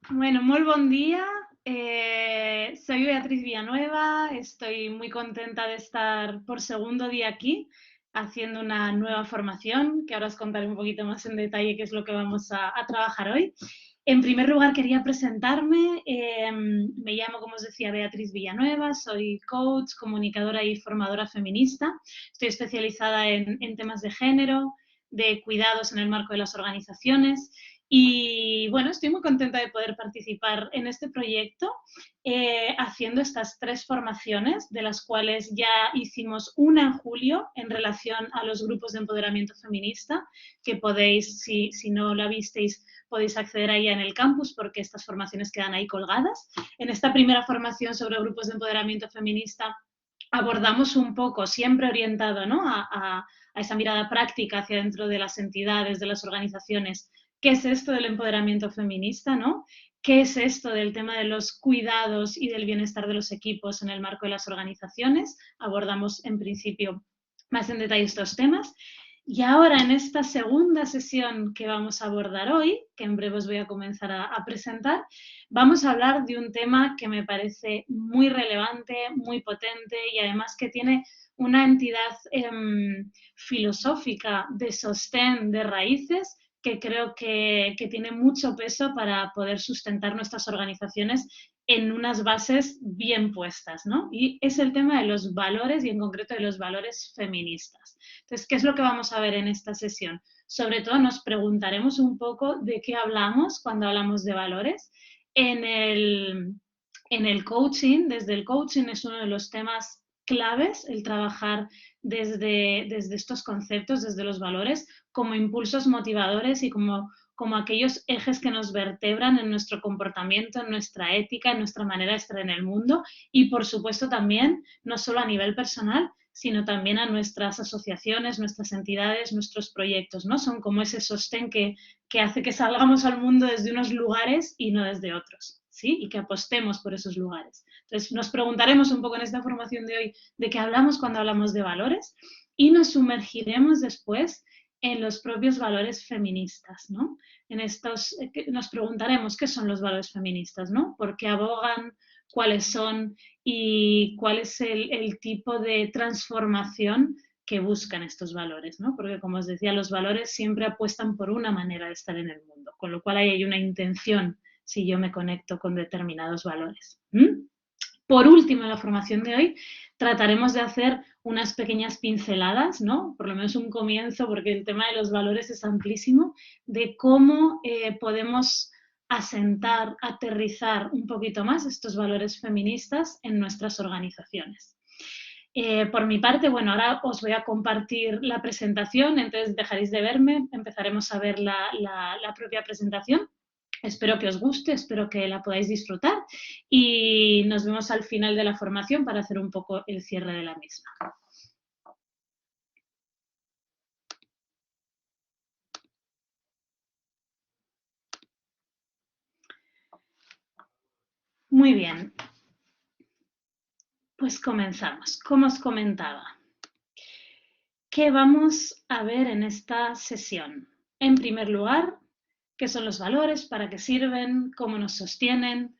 Bueno, muy buen día. Soy Beatriz Villanueva. Estoy muy contenta de estar por segundo día aquí haciendo una nueva formación, que ahora os contaré un poquito más en detalle qué es lo que vamos a trabajar hoy. En primer lugar, quería presentarme. Me llamo, como os decía, Beatriz Villanueva. Soy coach, comunicadora y formadora feminista. Estoy especializada en temas de género, de cuidados en el marco de las organizaciones. Y bueno, estoy muy contenta de poder participar en este proyecto haciendo estas 3 formaciones, de las cuales ya hicimos una en julio en relación a los grupos de empoderamiento feminista, que podéis, si no la visteis, podéis acceder a ella en el campus porque estas formaciones quedan ahí colgadas. En esta primera formación sobre grupos de empoderamiento feminista abordamos un poco, siempre orientado, ¿no?, a esa mirada práctica hacia dentro de las entidades, de las organizaciones. ¿Qué es esto del empoderamiento feminista, no? ¿Qué es esto del tema de los cuidados y del bienestar de los equipos en el marco de las organizaciones? Abordamos en principio más en detalle estos temas. Y ahora en esta segunda sesión que vamos a abordar hoy, que en breve os voy a comenzar a presentar, vamos a hablar de un tema que me parece muy relevante, muy potente y además que tiene una entidad filosófica de sostén, de raíces, que creo que tiene mucho peso para poder sustentar nuestras organizaciones en unas bases bien puestas, ¿no? Y es el tema de los valores y en concreto de los valores feministas. Entonces, ¿qué es lo que vamos a ver en esta sesión? Sobre todo nos preguntaremos un poco de qué hablamos cuando hablamos de valores. En el coaching, desde el coaching es uno de los temas claves el trabajar desde estos conceptos, desde los valores, como impulsos motivadores y como aquellos ejes que nos vertebran en nuestro comportamiento, en nuestra ética, en nuestra manera de estar en el mundo y, por supuesto, también, no solo a nivel personal, sino también a nuestras asociaciones, nuestras entidades, nuestros proyectos, ¿no? Son como ese sostén que hace que salgamos al mundo desde unos lugares y no desde otros, ¿sí? Y que apostemos por esos lugares. Entonces, nos preguntaremos un poco en esta formación de hoy de qué hablamos cuando hablamos de valores y nos sumergiremos después en los propios valores feministas, ¿no? En estos, nos preguntaremos qué son los valores feministas, ¿no? ¿Por qué abogan? ¿Cuáles son? Y cuál es el tipo de transformación que buscan estos valores, ¿no? Porque, como os decía, los valores siempre apuestan por una manera de estar en el mundo, con lo cual ahí hay una intención si yo me conecto con determinados valores. Por último, en la formación de hoy trataremos de hacer unas pequeñas pinceladas, ¿no? Por lo menos un comienzo, porque el tema de los valores es amplísimo, de cómo podemos asentar, aterrizar un poquito más estos valores feministas en nuestras organizaciones. Por mi parte, bueno, ahora os voy a compartir la presentación, entonces dejaréis de verme, empezaremos a ver la propia presentación. Espero que os guste, espero que la podáis disfrutar y nos vemos al final de la formación para hacer un poco el cierre de la misma. Muy bien, pues comenzamos. Como os comentaba, ¿qué vamos a ver en esta sesión? En primer lugar, ¿qué son los valores? ¿Para qué sirven? ¿Cómo nos sostienen?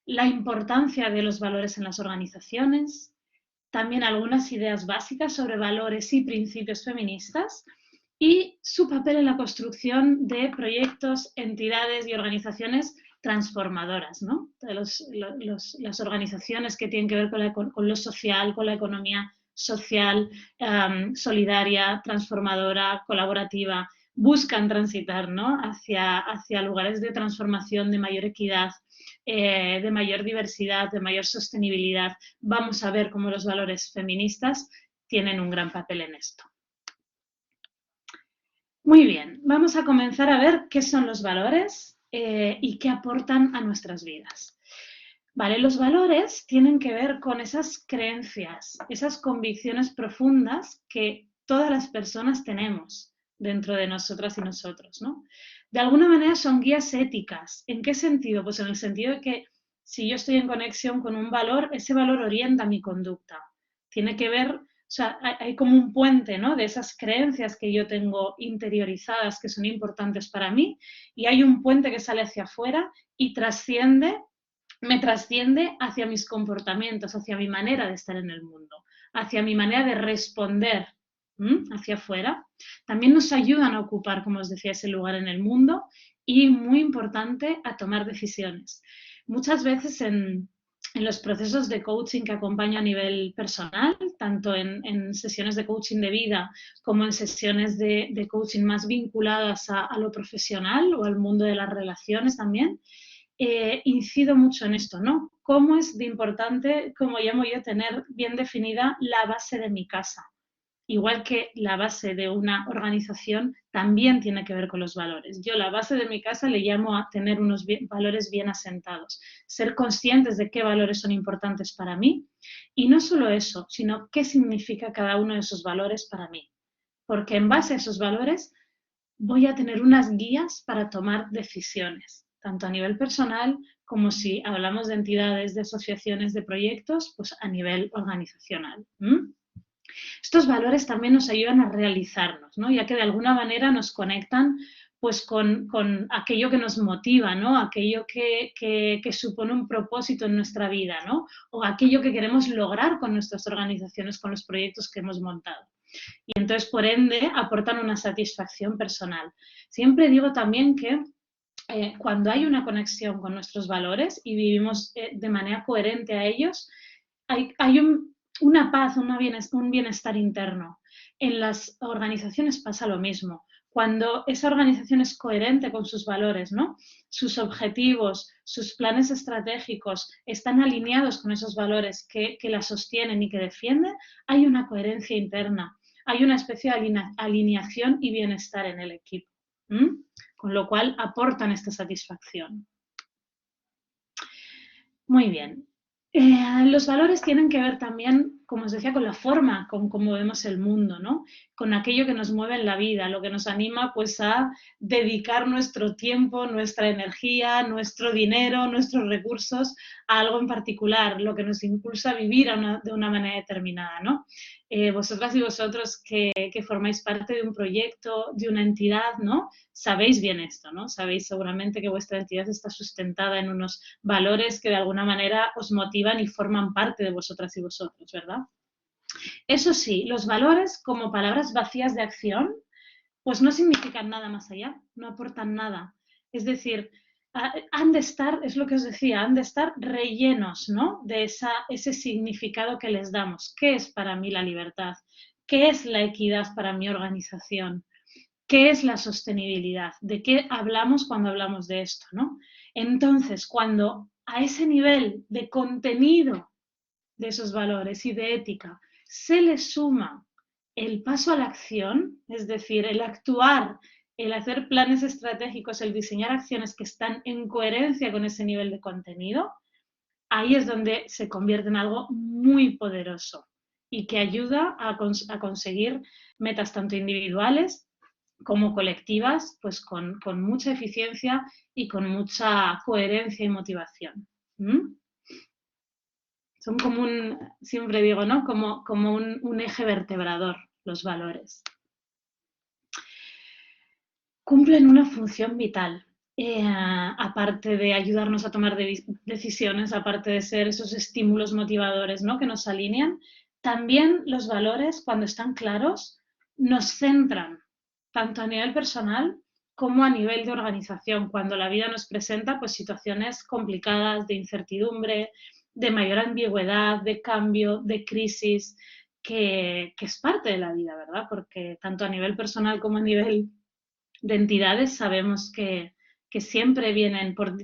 La importancia de los valores en las organizaciones, también algunas ideas básicas sobre valores y principios feministas y su papel en la construcción de proyectos, entidades y organizaciones transformadoras, ¿no? Las organizaciones que tienen que ver con lo social, con la economía social, solidaria, transformadora, colaborativa, buscan transitar, ¿no?, hacia lugares de transformación, de mayor equidad, de mayor diversidad, de mayor sostenibilidad. Vamos a ver cómo los valores feministas tienen un gran papel en esto. Muy bien, vamos a comenzar a ver qué son los valores y qué aportan a nuestras vidas. Vale, los valores tienen que ver con esas creencias, esas convicciones profundas que todas las personas tenemos dentro de nosotras y nosotros, ¿no? De alguna manera son guías éticas. ¿En qué sentido? Pues en el sentido de que si yo estoy en conexión con un valor, ese valor orienta mi conducta. Tiene que ver sea, hay como un puente, ¿no? De esas creencias que yo tengo interiorizadas que son importantes para mí, y hay un puente que sale hacia afuera y me trasciende hacia mis comportamientos, hacia mi manera de estar en el mundo, hacia mi manera de responder hacia afuera. También nos ayudan a ocupar, como os decía, ese lugar en el mundo y, muy importante, a tomar decisiones. Muchas veces en los procesos de coaching que acompaño a nivel personal, tanto en sesiones de coaching de vida como en sesiones de coaching más vinculadas a lo profesional o al mundo de las relaciones también, incido mucho en esto, ¿no? Cómo es de importante, como llamo yo, tener bien definida la base de mi casa. Igual que la base de una organización también tiene que ver con los valores. Yo la base de mi casa le llamo a tener unos valores bien asentados, ser conscientes de qué valores son importantes para mí y no solo eso, sino qué significa cada uno de esos valores para mí. Porque en base a esos valores voy a tener unas guías para tomar decisiones, tanto a nivel personal como si hablamos de entidades, de asociaciones, de proyectos, pues a nivel organizacional. Estos valores también nos ayudan a realizarnos, ¿no? Ya que de alguna manera nos conectan pues con aquello que nos motiva, ¿no? Aquello que supone un propósito en nuestra vida, ¿no? O aquello que queremos lograr con nuestras organizaciones, con los proyectos que hemos montado. Y entonces, por ende, aportan una satisfacción personal. Siempre digo también que cuando hay una conexión con nuestros valores y vivimos de manera coherente a ellos, hay una paz, un bienestar interno. En las organizaciones pasa lo mismo. Cuando esa organización es coherente con sus valores, ¿no? Sus objetivos, sus planes estratégicos están alineados con esos valores que la sostienen y que defienden, hay una coherencia interna, hay una especie de alineación y bienestar en el equipo. Con lo cual aportan esta satisfacción. Muy bien. Los valores tienen que ver también, como os decía, con la forma, con cómo vemos el mundo, ¿no? Con aquello que nos mueve en la vida, lo que nos anima pues a dedicar nuestro tiempo, nuestra energía, nuestro dinero, nuestros recursos a algo en particular, lo que nos impulsa a vivir de una manera determinada, ¿no? Vosotras y vosotros que formáis parte de un proyecto, de una entidad, ¿no? Sabéis bien esto, ¿no? Sabéis seguramente que vuestra entidad está sustentada en unos valores que de alguna manera os motivan y forman parte de vosotras y vosotros, ¿verdad? Eso sí, los valores como palabras vacías de acción, pues no significan nada más allá, no aportan nada. Es decir, han de estar, es lo que os decía, han de estar rellenos, ¿no? De ese significado que les damos. ¿Qué es para mí la libertad? ¿Qué es la equidad para mi organización? ¿Qué es la sostenibilidad? ¿De qué hablamos cuando hablamos de esto, ¿no? Entonces, cuando a ese nivel de contenido de esos valores y de ética se le suma el paso a la acción, es decir, el actuar, el hacer planes estratégicos, el diseñar acciones que están en coherencia con ese nivel de contenido, ahí es donde se convierte en algo muy poderoso y que ayuda a conseguir metas tanto individuales como colectivas, pues con mucha eficiencia y con mucha coherencia y motivación. Son como siempre digo, ¿no? Como un eje vertebrador, los valores. Cumplen una función vital. Aparte de ayudarnos a tomar decisiones, aparte de ser esos estímulos motivadores, ¿no? Que nos alinean, también los valores, cuando están claros, nos centran, tanto a nivel personal como a nivel de organización, cuando la vida nos presenta pues, situaciones complicadas, de incertidumbre, de mayor ambigüedad, de cambio, de crisis, que es parte de la vida, ¿verdad? Porque tanto a nivel personal como a nivel de entidades sabemos que siempre vienen por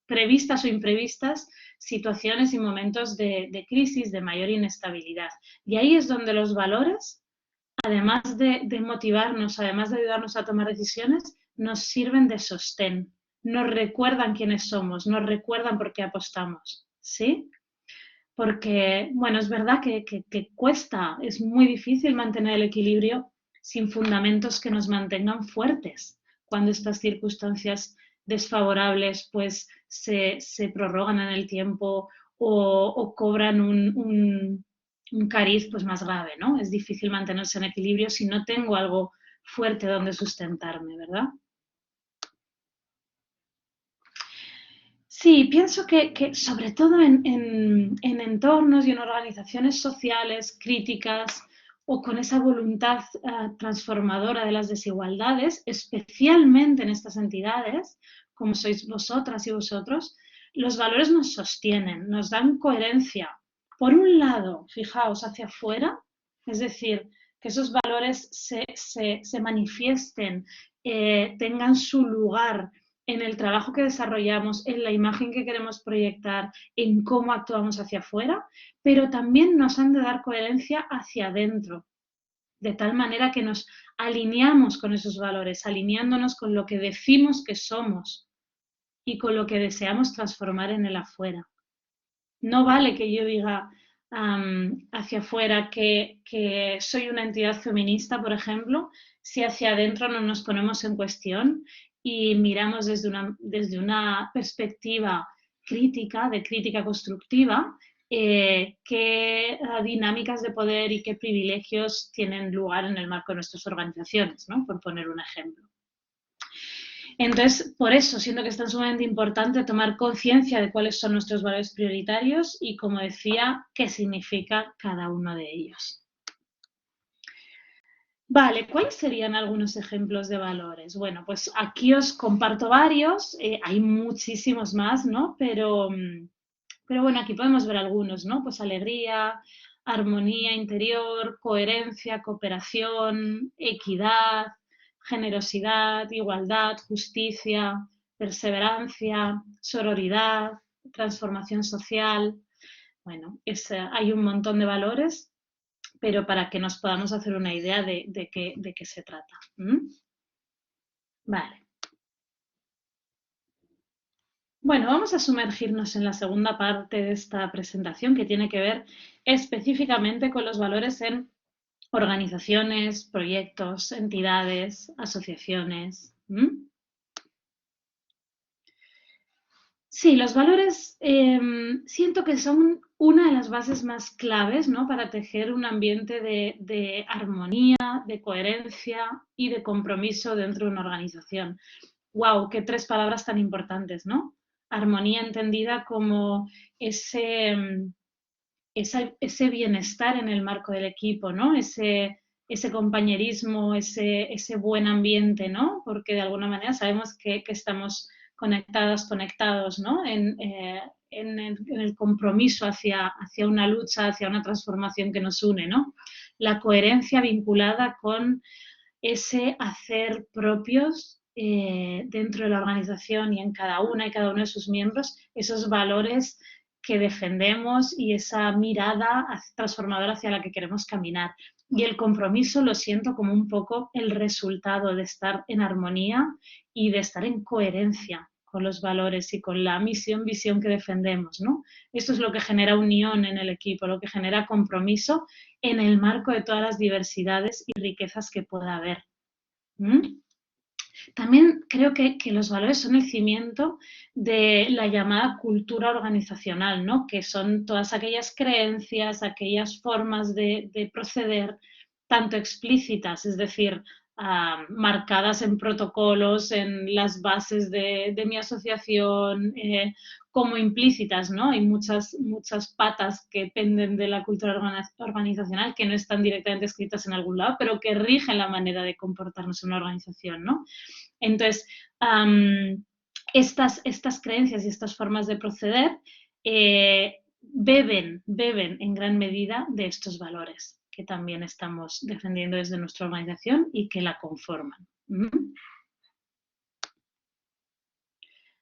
previstas o imprevistas situaciones y momentos de crisis, de mayor inestabilidad. Y ahí es donde los valores, además de motivarnos, además de ayudarnos a tomar decisiones, nos sirven de sostén, nos recuerdan quiénes somos, nos recuerdan por qué apostamos, ¿sí? Porque, bueno, es verdad que cuesta, es muy difícil mantener el equilibrio sin fundamentos que nos mantengan fuertes cuando estas circunstancias desfavorables pues se prorrogan en el tiempo o cobran un cariz pues más grave, ¿no? Es difícil mantenerse en equilibrio si no tengo algo fuerte donde sustentarme, ¿verdad? Sí, pienso que sobre todo en entornos y en organizaciones sociales críticas o con esa voluntad transformadora de las desigualdades, especialmente en estas entidades, como sois vosotras y vosotros, los valores nos sostienen, nos dan coherencia. Por un lado, fijaos hacia afuera, es decir, que esos valores se manifiesten, tengan su lugar en el trabajo que desarrollamos, en la imagen que queremos proyectar, en cómo actuamos hacia afuera, pero también nos han de dar coherencia hacia adentro, de tal manera que nos alineamos con esos valores, alineándonos con lo que decimos que somos y con lo que deseamos transformar en el afuera. No vale que yo diga hacia afuera que soy una entidad feminista, por ejemplo, si hacia adentro no nos ponemos en cuestión y miramos desde una perspectiva crítica, de crítica constructiva, qué dinámicas de poder y qué privilegios tienen lugar en el marco de nuestras organizaciones, ¿no? Por poner un ejemplo. Entonces, por eso siento que es tan sumamente importante tomar conciencia de cuáles son nuestros valores prioritarios y, como decía, qué significa cada uno de ellos. Vale, ¿cuáles serían algunos ejemplos de valores? Bueno, pues aquí os comparto varios, hay muchísimos más, ¿no? Pero bueno, aquí podemos ver algunos, ¿no? Pues alegría, armonía interior, coherencia, cooperación, equidad, generosidad, igualdad, justicia, perseverancia, sororidad, transformación social. Bueno, hay un montón de valores, pero para que nos podamos hacer una idea de qué se trata. Vale. Bueno, vamos a sumergirnos en la segunda parte de esta presentación que tiene que ver específicamente con los valores en organizaciones, proyectos, entidades, asociaciones. Sí, los valores siento que son una de las bases más claves, ¿no? Para tejer un ambiente de armonía, de coherencia y de compromiso dentro de una organización. ¡Wow! Qué tres palabras tan importantes, ¿no? Armonía entendida como ese bienestar en el marco del equipo, ¿no? Ese compañerismo, ese buen ambiente, ¿no? Porque de alguna manera sabemos que estamos conectados, ¿no? En el compromiso hacia una lucha, hacia una transformación que nos une, ¿no? La coherencia vinculada con ese hacer propios dentro de la organización y en cada una y cada uno de sus miembros, esos valores que defendemos y esa mirada transformadora hacia la que queremos caminar. Y el compromiso lo siento como un poco el resultado de estar en armonía y de estar en coherencia con los valores y con la visión que defendemos, ¿no? Esto es lo que genera unión en el equipo, lo que genera compromiso en el marco de todas las diversidades y riquezas que pueda haber. También creo que los valores son el cimiento de la llamada cultura organizacional, ¿no? Que son todas aquellas creencias, aquellas formas de proceder, tanto explícitas, es decir, marcadas en protocolos, en las bases de mi asociación, como implícitas, ¿no? Hay muchas patas que penden de la cultura organizacional que no están directamente escritas en algún lado, pero que rigen la manera de comportarnos en una organización, ¿no? Entonces, estas creencias y estas formas de proceder beben en gran medida de estos valores que también estamos defendiendo desde nuestra organización y que la conforman.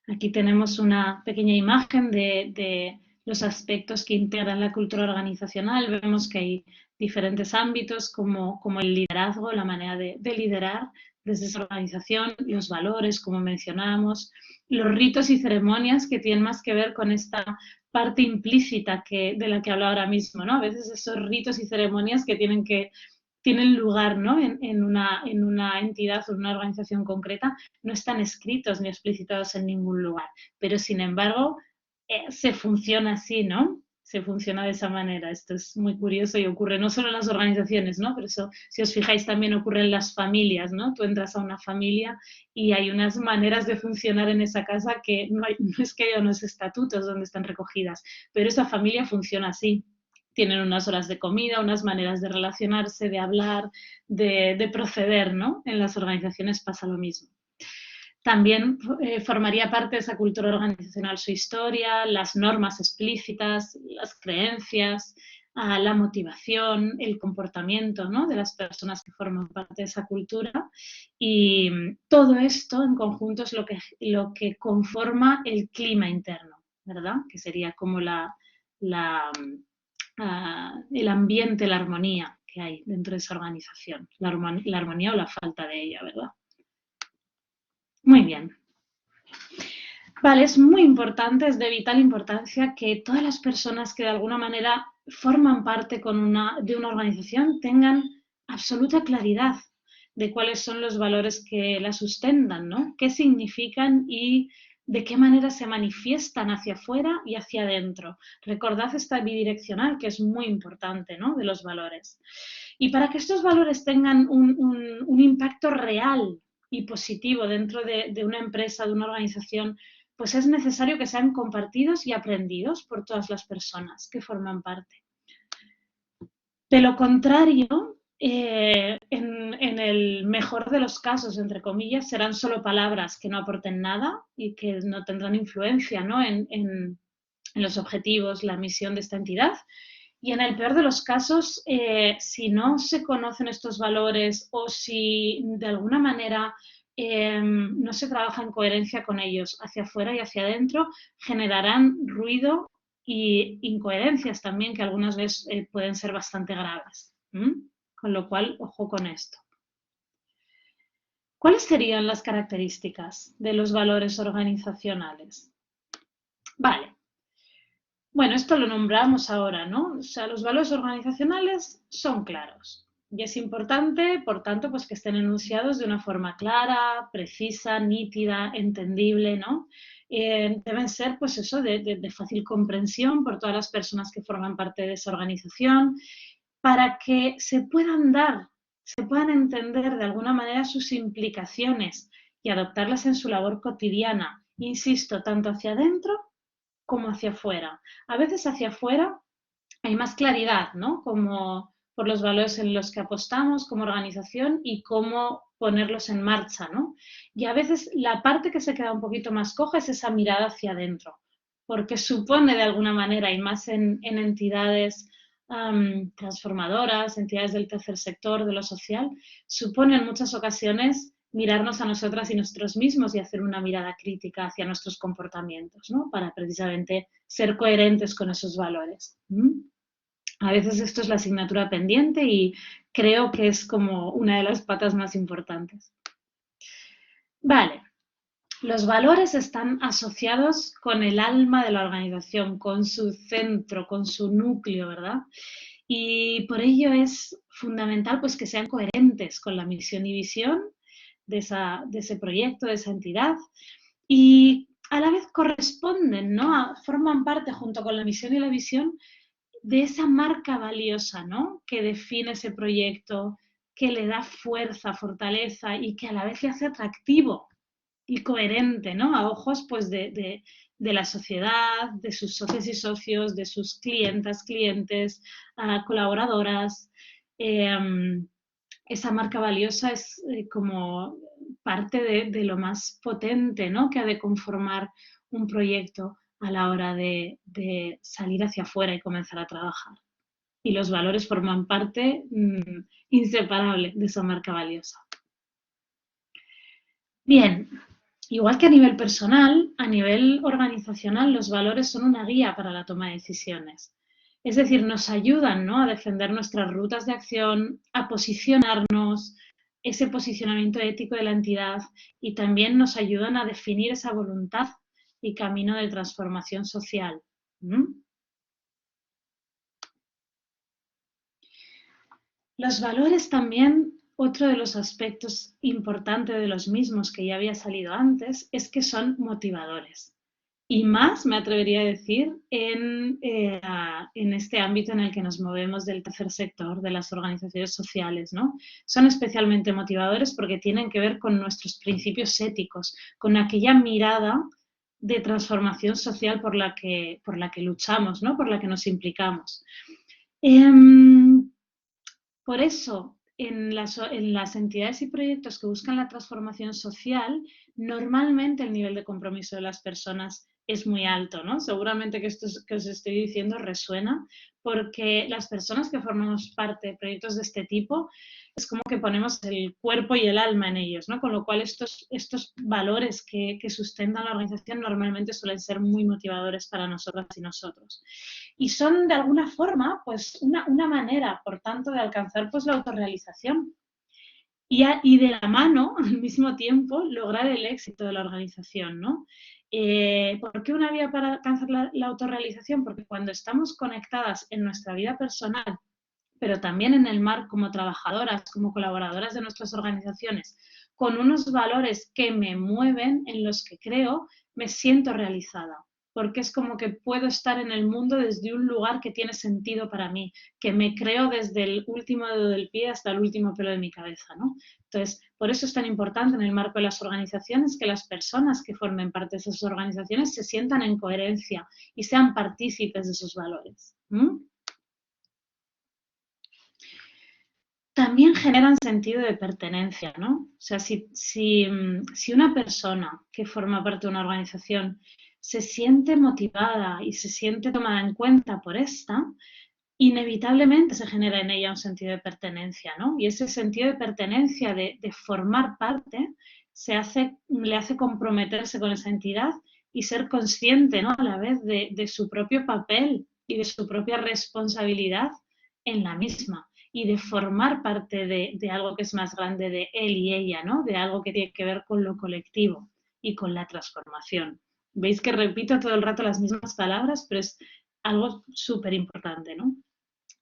Aquí tenemos una pequeña imagen de los aspectos que integran la cultura organizacional. Vemos que hay diferentes ámbitos como el liderazgo, la manera de liderar desde esa organización, los valores, como mencionábamos, los ritos y ceremonias que tienen más que ver con esta parte implícita de la que hablaba ahora mismo, ¿no? A veces esos ritos y ceremonias que tienen lugar, ¿no? en una entidad o en una organización concreta, no están escritos ni explicitados en ningún lugar, pero sin embargo se funciona así, ¿no? se funciona de esa manera. Esto es muy curioso y ocurre no solo en las organizaciones, ¿no? Pero eso, si os fijáis, también ocurre en las familias, ¿no? Tú entras a una familia y hay unas maneras de funcionar en esa casa que no es que haya unos estatutos donde están recogidas, pero esa familia funciona así. Tienen unas horas de comida, unas maneras de relacionarse, de hablar, de proceder, ¿no? En las organizaciones pasa lo mismo. También formaría parte de esa cultura organizacional su historia, las normas explícitas, las creencias, la motivación, el comportamiento, ¿no?, de las personas que forman parte de esa cultura. Y todo esto en conjunto es lo que conforma el clima interno, ¿verdad? Que sería como el ambiente, la armonía que hay dentro de esa organización. La armonía o la falta de ella, ¿verdad? Muy bien. Vale, es muy importante, es de vital importancia que todas las personas que de alguna manera forman parte de una organización tengan absoluta claridad de cuáles son los valores que la sustentan, ¿no? Qué significan y de qué manera se manifiestan hacia afuera y hacia adentro. Recordad esta bidireccional que es muy importante, ¿no?, de los valores. Y para que estos valores tengan un impacto real y positivo dentro de una empresa, de una organización, pues es necesario que sean compartidos y aprendidos por todas las personas que forman parte. De lo contrario, en el mejor de los casos, entre comillas, serán solo palabras que no aporten nada y que no tendrán influencia, ¿no?, en los objetivos, la misión de esta entidad. Y en el peor de los casos, si no se conocen estos valores o si de alguna manera no se trabaja en coherencia con ellos hacia afuera y hacia adentro, generarán ruido e incoherencias también que algunas veces pueden ser bastante graves. Con lo cual, ojo con esto. ¿Cuáles serían las características de los valores organizacionales? Vale. Bueno, esto lo nombramos ahora, ¿no? O sea, los valores organizacionales son claros. Y es importante, por tanto, pues que estén enunciados de una forma clara, precisa, nítida, entendible, ¿no? Deben ser, pues eso, de fácil comprensión por todas las personas que forman parte de esa organización, para que se puedan entender de alguna manera sus implicaciones y adoptarlas en su labor cotidiana, insisto, tanto hacia adentro como hacia afuera. A veces hacia afuera hay más claridad, ¿no?, como por los valores en los que apostamos como organización y cómo ponerlos en marcha, ¿no? Y a veces la parte que se queda un poquito más coja es esa mirada hacia adentro, porque supone de alguna manera, y más en entidades transformadoras, entidades del tercer sector, de lo social, supone en muchas ocasiones mirarnos a nosotras y nosotros mismos y hacer una mirada crítica hacia nuestros comportamientos, ¿no?, para precisamente ser coherentes con esos valores. A veces esto es la asignatura pendiente y creo que es como una de las patas más importantes. Vale, los valores están asociados con el alma de la organización, con su centro, con su núcleo, ¿verdad? Y por ello es fundamental, pues, que sean coherentes con la misión y visión de ese proyecto, de esa entidad, y a la vez corresponden, ¿no?, forman parte, junto con la misión y la visión, de esa marca valiosa, ¿no?, que define ese proyecto, que le da fuerza, fortaleza y que a la vez le hace atractivo y coherente, ¿no?, a ojos, pues, de la sociedad, de sus socios y socios, de sus clientas, clientes, colaboradoras. Esa marca valiosa es como parte de lo más potente, ¿no?, que ha de conformar un proyecto a la hora de salir hacia afuera y comenzar a trabajar. Y los valores forman parte inseparable de esa marca valiosa. Bien, igual que a nivel personal, a nivel organizacional, los valores son una guía para la toma de decisiones. Es decir, nos ayudan, ¿no?, a defender nuestras rutas de acción, a posicionarnos, ese posicionamiento ético de la entidad, y también nos ayudan a definir esa voluntad y camino de transformación social. Los valores también, otro de los aspectos importantes de los mismos que ya había salido antes, es que son motivadores. y más, me atrevería a decir, en este ámbito en el que nos movemos del tercer sector, de las organizaciones sociales, ¿no? Son especialmente motivadores porque tienen que ver con nuestros principios éticos, con aquella mirada de transformación social por la que luchamos, ¿no? Por la que nos implicamos. Por eso, en las entidades y proyectos que buscan la transformación social, normalmente el nivel de compromiso de las personas es muy alto, ¿no? Seguramente que esto que os estoy diciendo resuena, porque las personas que formamos parte de proyectos de este tipo es como que ponemos el cuerpo y el alma en ellos, ¿no? Con lo cual estos valores que sustentan la organización normalmente suelen ser muy motivadores para nosotras y nosotros. Y son de alguna forma pues una manera, por tanto, de alcanzar pues la autorrealización y de la mano, al mismo tiempo, lograr el éxito de la organización, ¿no? ¿Por qué una vía para alcanzar la autorrealización? Porque cuando estamos conectadas en nuestra vida personal, pero también en el mar como trabajadoras, como colaboradoras de nuestras organizaciones, con unos valores que me mueven, en los que creo, me siento realizada, porque es como que puedo estar en el mundo desde un lugar que tiene sentido para mí, que me creo desde el último dedo del pie hasta el último pelo de mi cabeza, ¿no? Entonces, por eso es tan importante en el marco de las organizaciones que las personas que formen parte de esas organizaciones se sientan en coherencia y sean partícipes de esos valores. También generan sentido de pertenencia, ¿no? O sea, si una persona que forma parte de una organización se siente motivada y se siente tomada en cuenta por esta, inevitablemente se genera en ella un sentido de pertenencia, ¿no? Y ese sentido de pertenencia, de formar parte, le hace comprometerse con esa entidad y ser consciente, ¿no? A la vez de su propio papel y de su propia responsabilidad en la misma y de formar parte de algo que es más grande de él y ella, ¿no? De algo que tiene que ver con lo colectivo y con la transformación. Veis que repito todo el rato las mismas palabras, pero es algo súper importante, ¿no?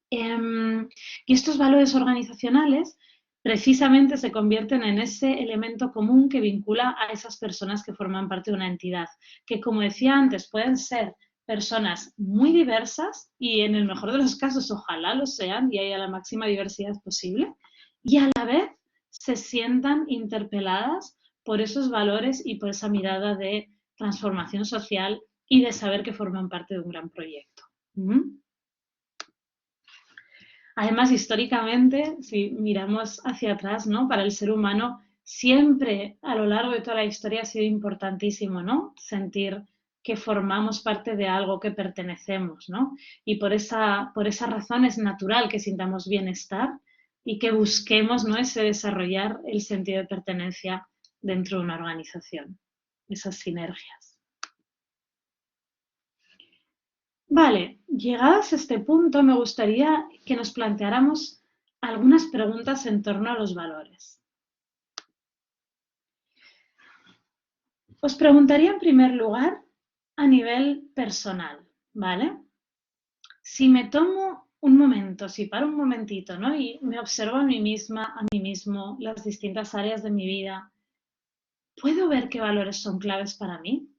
Y estos valores organizacionales precisamente se convierten en ese elemento común que vincula a esas personas que forman parte de una entidad, que como decía antes, pueden ser personas muy diversas y en el mejor de los casos ojalá lo sean y haya la máxima diversidad posible, y a la vez se sientan interpeladas por esos valores y por esa mirada de transformación social y de saber que forman parte de un gran proyecto. Además, históricamente, si miramos hacia atrás, ¿no? Para el ser humano, siempre a lo largo de toda la historia ha sido importantísimo, ¿no? Sentir que formamos parte de algo, que pertenecemos, ¿no? Y por esa razón es natural que sintamos bienestar y que busquemos, ¿no? Ese desarrollar el sentido de pertenencia dentro de una organización, esas sinergias. Vale, llegados a este punto, me gustaría que nos planteáramos algunas preguntas en torno a los valores. Os preguntaría en primer lugar a nivel personal, ¿vale? Si me tomo un momento, si paro un momentito, ¿no? Y me observo a mí misma, a mí mismo, las distintas áreas de mi vida, ¿puedo ver qué valores son claves para mí?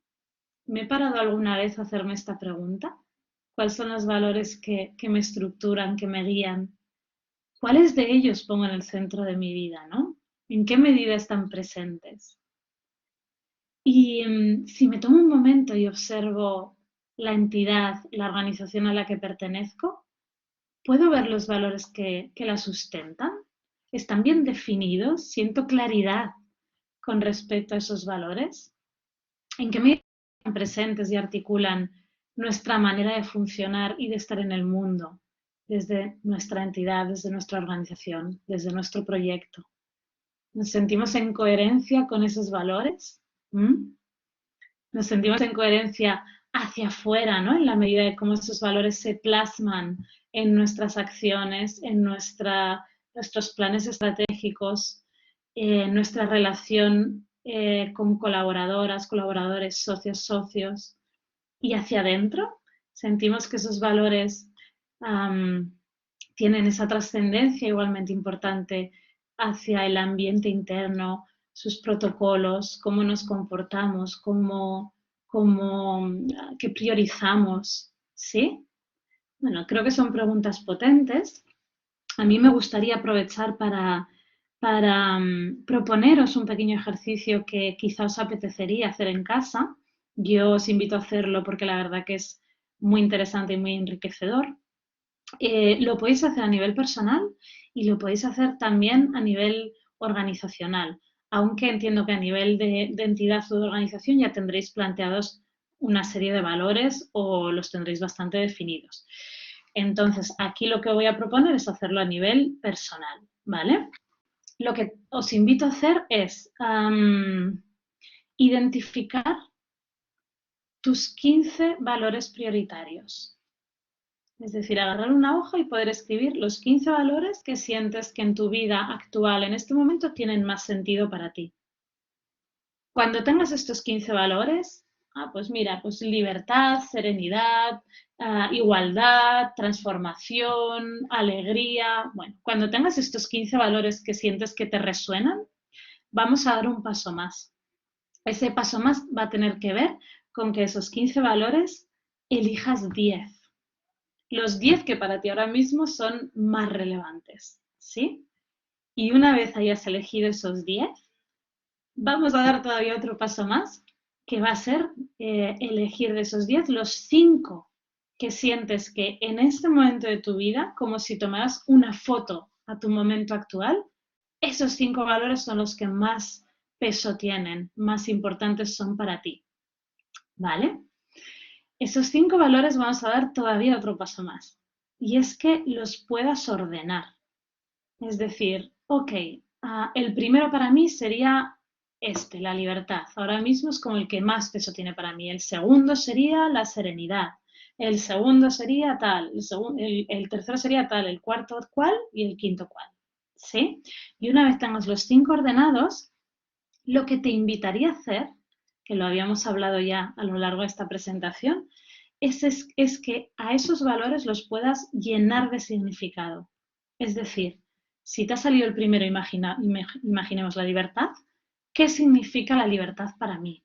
¿Me he parado alguna vez a hacerme esta pregunta? ¿Cuáles son los valores que me estructuran, que me guían? ¿Cuáles de ellos pongo en el centro de mi vida, no? ¿En qué medida están presentes? Y si me tomo un momento y observo la entidad, la organización a la que pertenezco, ¿puedo ver los valores que la sustentan? ¿Están bien definidos? ¿Siento claridad con respecto a esos valores? ¿En qué medida están presentes y articulan nuestra manera de funcionar y de estar en el mundo, desde nuestra entidad, desde nuestra organización, desde nuestro proyecto? ¿Nos sentimos en coherencia con esos valores? Nos sentimos en coherencia hacia afuera, ¿no? En la medida de cómo esos valores se plasman en nuestras acciones, en nuestros planes estratégicos, en nuestra relación con colaboradoras, colaboradores, socios, socios. Y hacia adentro, sentimos que esos valores tienen esa trascendencia igualmente importante hacia el ambiente interno, sus protocolos, cómo nos comportamos, cómo qué priorizamos, ¿sí? Bueno, creo que son preguntas potentes. A mí me gustaría aprovechar para proponeros un pequeño ejercicio que quizá os apetecería hacer en casa. Yo os invito a hacerlo porque la verdad que es muy interesante y muy enriquecedor. Lo podéis hacer a nivel personal y lo podéis hacer también a nivel organizacional, aunque entiendo que a nivel de entidad o de organización ya tendréis planteados una serie de valores o los tendréis bastante definidos. Entonces, aquí lo que voy a proponer es hacerlo a nivel personal, ¿vale? Lo que os invito a hacer es identificar tus 15 valores prioritarios. Es decir, agarrar una hoja y poder escribir los 15 valores que sientes que en tu vida actual, en este momento, tienen más sentido para ti. Cuando tengas estos 15 valores, pues mira, pues libertad, serenidad, igualdad, transformación, alegría. Bueno, cuando tengas estos 15 valores que sientes que te resuenan, vamos a dar un paso más. Ese paso más va a tener que ver con que esos 15 valores elijas 10. Los 10 que para ti ahora mismo son más relevantes, ¿sí? Y una vez hayas elegido esos 10, vamos a dar todavía otro paso más, que va a ser elegir de esos 10 los 5 que sientes que en este momento de tu vida, como si tomaras una foto a tu momento actual, esos 5 valores son los que más peso tienen, más importantes son para ti, ¿vale? Esos 5 valores vamos a dar todavía otro paso más, y es que los puedas ordenar. Es decir, ok, el primero para mí sería la libertad. Ahora mismo es como el que más peso tiene para mí. El segundo sería la serenidad. El segundo sería tal. El tercero sería tal. El cuarto cual y el quinto cual. ¿Sí? Y una vez tengas los 5 ordenados, lo que te invitaría a hacer, que lo habíamos hablado ya a lo largo de esta presentación, es que a esos valores los puedas llenar de significado. Es decir, si te ha salido el primero, imaginemos la libertad, ¿qué significa la libertad para mí?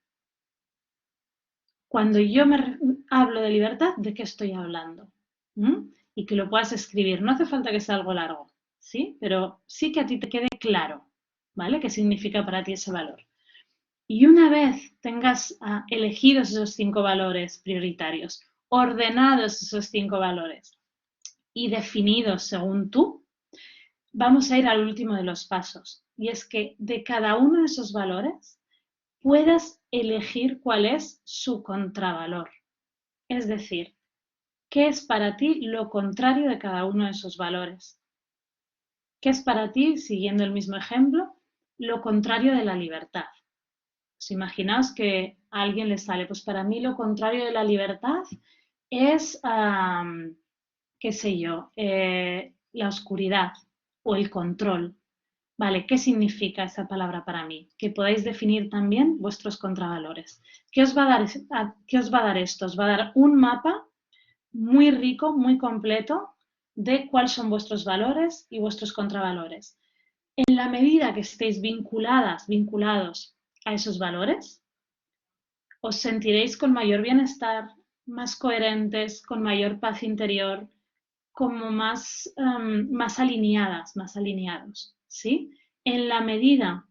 Cuando yo hablo de libertad, ¿de qué estoy hablando? Y que lo puedas escribir. No hace falta que sea algo largo, ¿sí? Pero sí que a ti te quede claro, ¿vale? ¿Qué significa para ti ese valor? Y una vez tengas elegidos esos 5 valores prioritarios, ordenados esos 5 valores y definidos según tú, vamos a ir al último de los pasos. Y es que de cada uno de esos valores puedas elegir cuál es su contravalor. Es decir, ¿qué es para ti lo contrario de cada uno de esos valores? ¿Qué es para ti, siguiendo el mismo ejemplo, lo contrario de la libertad? Pues imaginaos que a alguien le sale, pues para mí lo contrario de la libertad es, qué sé yo, la oscuridad o el control. Vale, ¿qué significa esa palabra para mí? Que podáis definir también vuestros contravalores. ¿Qué os va a dar esto? Os va a dar un mapa muy rico, muy completo de cuáles son vuestros valores y vuestros contravalores. En la medida que estéis vinculados a esos valores, os sentiréis con mayor bienestar, más coherentes, con mayor paz interior, como más alineadas, más alineados, ¿sí? En la medida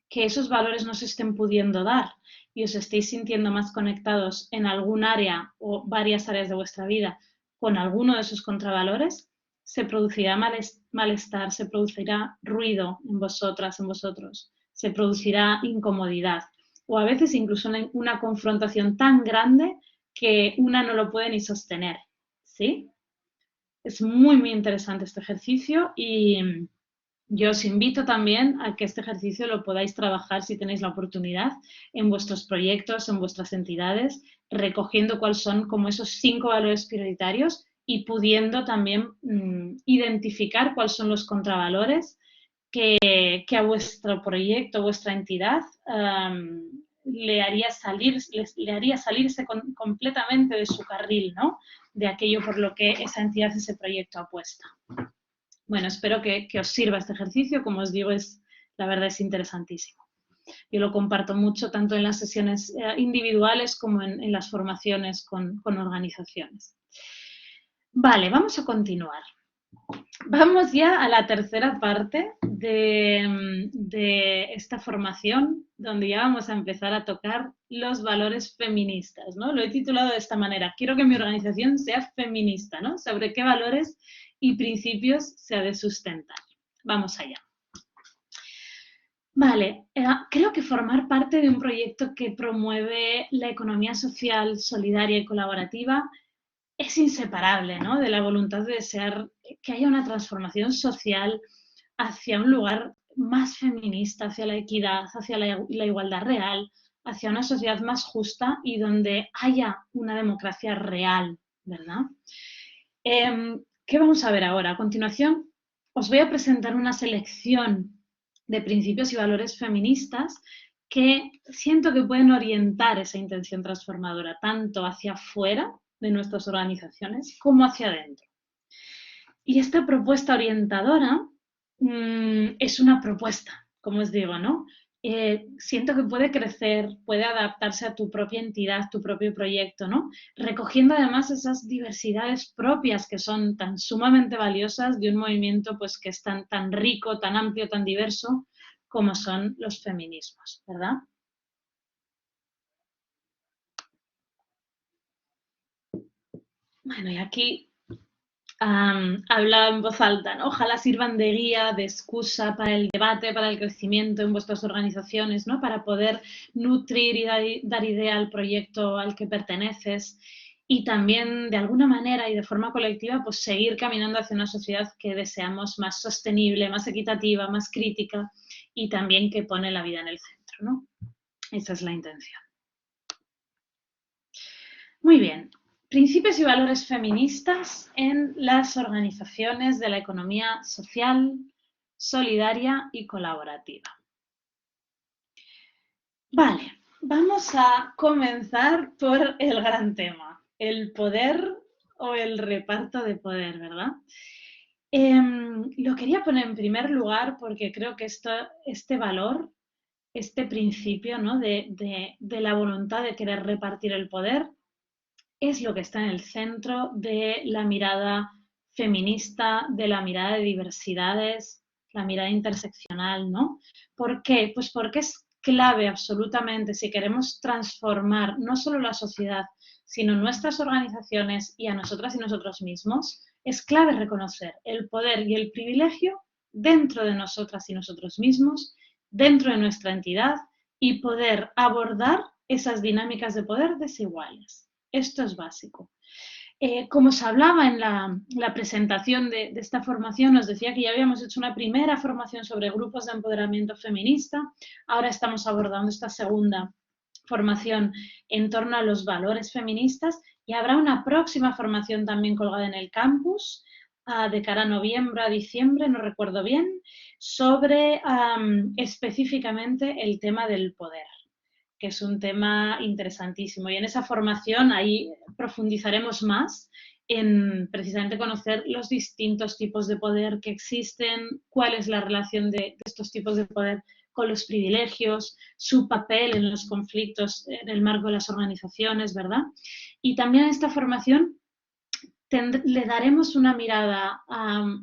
que esos valores no se estén pudiendo dar y os estéis sintiendo más conectados en algún área o varias áreas de vuestra vida con alguno de esos contravalores, se producirá malestar, se producirá ruido en vosotras, en vosotros, se producirá incomodidad o a veces incluso una confrontación tan grande que una no lo puede ni sostener, ¿sí? Es muy, muy interesante este ejercicio y yo os invito también a que este ejercicio lo podáis trabajar si tenéis la oportunidad en vuestros proyectos, en vuestras entidades, recogiendo cuáles son como esos 5 valores prioritarios y pudiendo también identificar cuáles son los contravalores que a vuestro proyecto, vuestra entidad, le haría salirse completamente de su carril, ¿no? De aquello por lo que esa entidad, ese proyecto apuesta. Bueno, espero que os sirva este ejercicio. Como os digo, la verdad es interesantísimo. Yo lo comparto mucho tanto en las sesiones individuales como en las formaciones con organizaciones. Vale, vamos a continuar. Vamos ya a la tercera parte de esta formación, donde ya vamos a empezar a tocar los valores feministas, ¿no? Lo he titulado de esta manera: quiero que mi organización sea feminista, ¿no? Sobre qué valores y principios se ha de sustentar. Vamos allá. Vale, creo que formar parte de un proyecto que promueve la economía social, solidaria y colaborativa es inseparable, ¿no?, de la voluntad de desear que haya una transformación social hacia un lugar más feminista, hacia la equidad, hacia la igualdad real, hacia una sociedad más justa y donde haya una democracia real, ¿verdad? ¿Qué vamos a ver ahora? A continuación, os voy a presentar una selección de principios y valores feministas que siento que pueden orientar esa intención transformadora, tanto hacia afuera de nuestras organizaciones como hacia adentro. Y esta propuesta orientadora es una propuesta, como os digo, ¿no? Siento que puede crecer, puede adaptarse a tu propia entidad, tu propio proyecto, ¿no? Recogiendo además esas diversidades propias que son tan sumamente valiosas de un movimiento pues, que es tan rico, tan amplio, tan diverso como son los feminismos, ¿verdad? Bueno, y aquí habla en voz alta, ¿no? Ojalá sirvan de guía, de excusa para el debate, para el crecimiento en vuestras organizaciones, ¿no? Para poder nutrir y dar idea al proyecto al que perteneces y también de alguna manera y de forma colectiva pues seguir caminando hacia una sociedad que deseamos más sostenible, más equitativa, más crítica y también que pone la vida en el centro, ¿no? Esa es la intención. Muy bien. Principios y valores feministas en las organizaciones de la economía social, solidaria y colaborativa. Vale, vamos a comenzar por el gran tema, el poder o el reparto de poder, ¿verdad? Lo quería poner en primer lugar porque creo que este valor, este principio, ¿no?, de la voluntad de querer repartir el poder, es lo que está en el centro de la mirada feminista, de la mirada de diversidades, la mirada interseccional, ¿no? ¿Por qué? Pues porque es clave absolutamente si queremos transformar no solo la sociedad, sino nuestras organizaciones y a nosotras y nosotros mismos, es clave reconocer el poder y el privilegio dentro de nosotras y nosotros mismos, dentro de nuestra entidad y poder abordar esas dinámicas de poder desiguales. Esto es básico. Como os hablaba en la presentación de esta formación, os decía que ya habíamos hecho una primera formación sobre grupos de empoderamiento feminista. Ahora estamos abordando esta segunda formación en torno a los valores feministas y habrá una próxima formación también colgada en el campus de cara a noviembre, a diciembre, no recuerdo bien, sobre específicamente el tema del poder, que es un tema interesantísimo. Y en esa formación ahí profundizaremos más en precisamente conocer los distintos tipos de poder que existen, cuál es la relación de estos tipos de poder con los privilegios, su papel en los conflictos en el marco de las organizaciones, ¿verdad? Y también en esta formación le daremos una mirada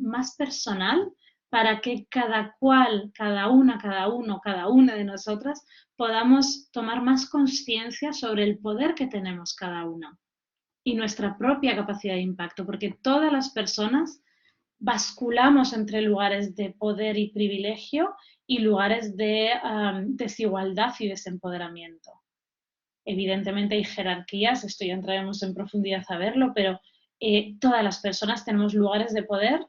más personal para que cada cual, cada una, cada uno, cada una de nosotras podamos tomar más conciencia sobre el poder que tenemos cada una y nuestra propia capacidad de impacto, porque todas las personas basculamos entre lugares de poder y privilegio y lugares de desigualdad y desempoderamiento. Evidentemente hay jerarquías, esto ya entraremos en profundidad a verlo, pero todas las personas tenemos lugares de poder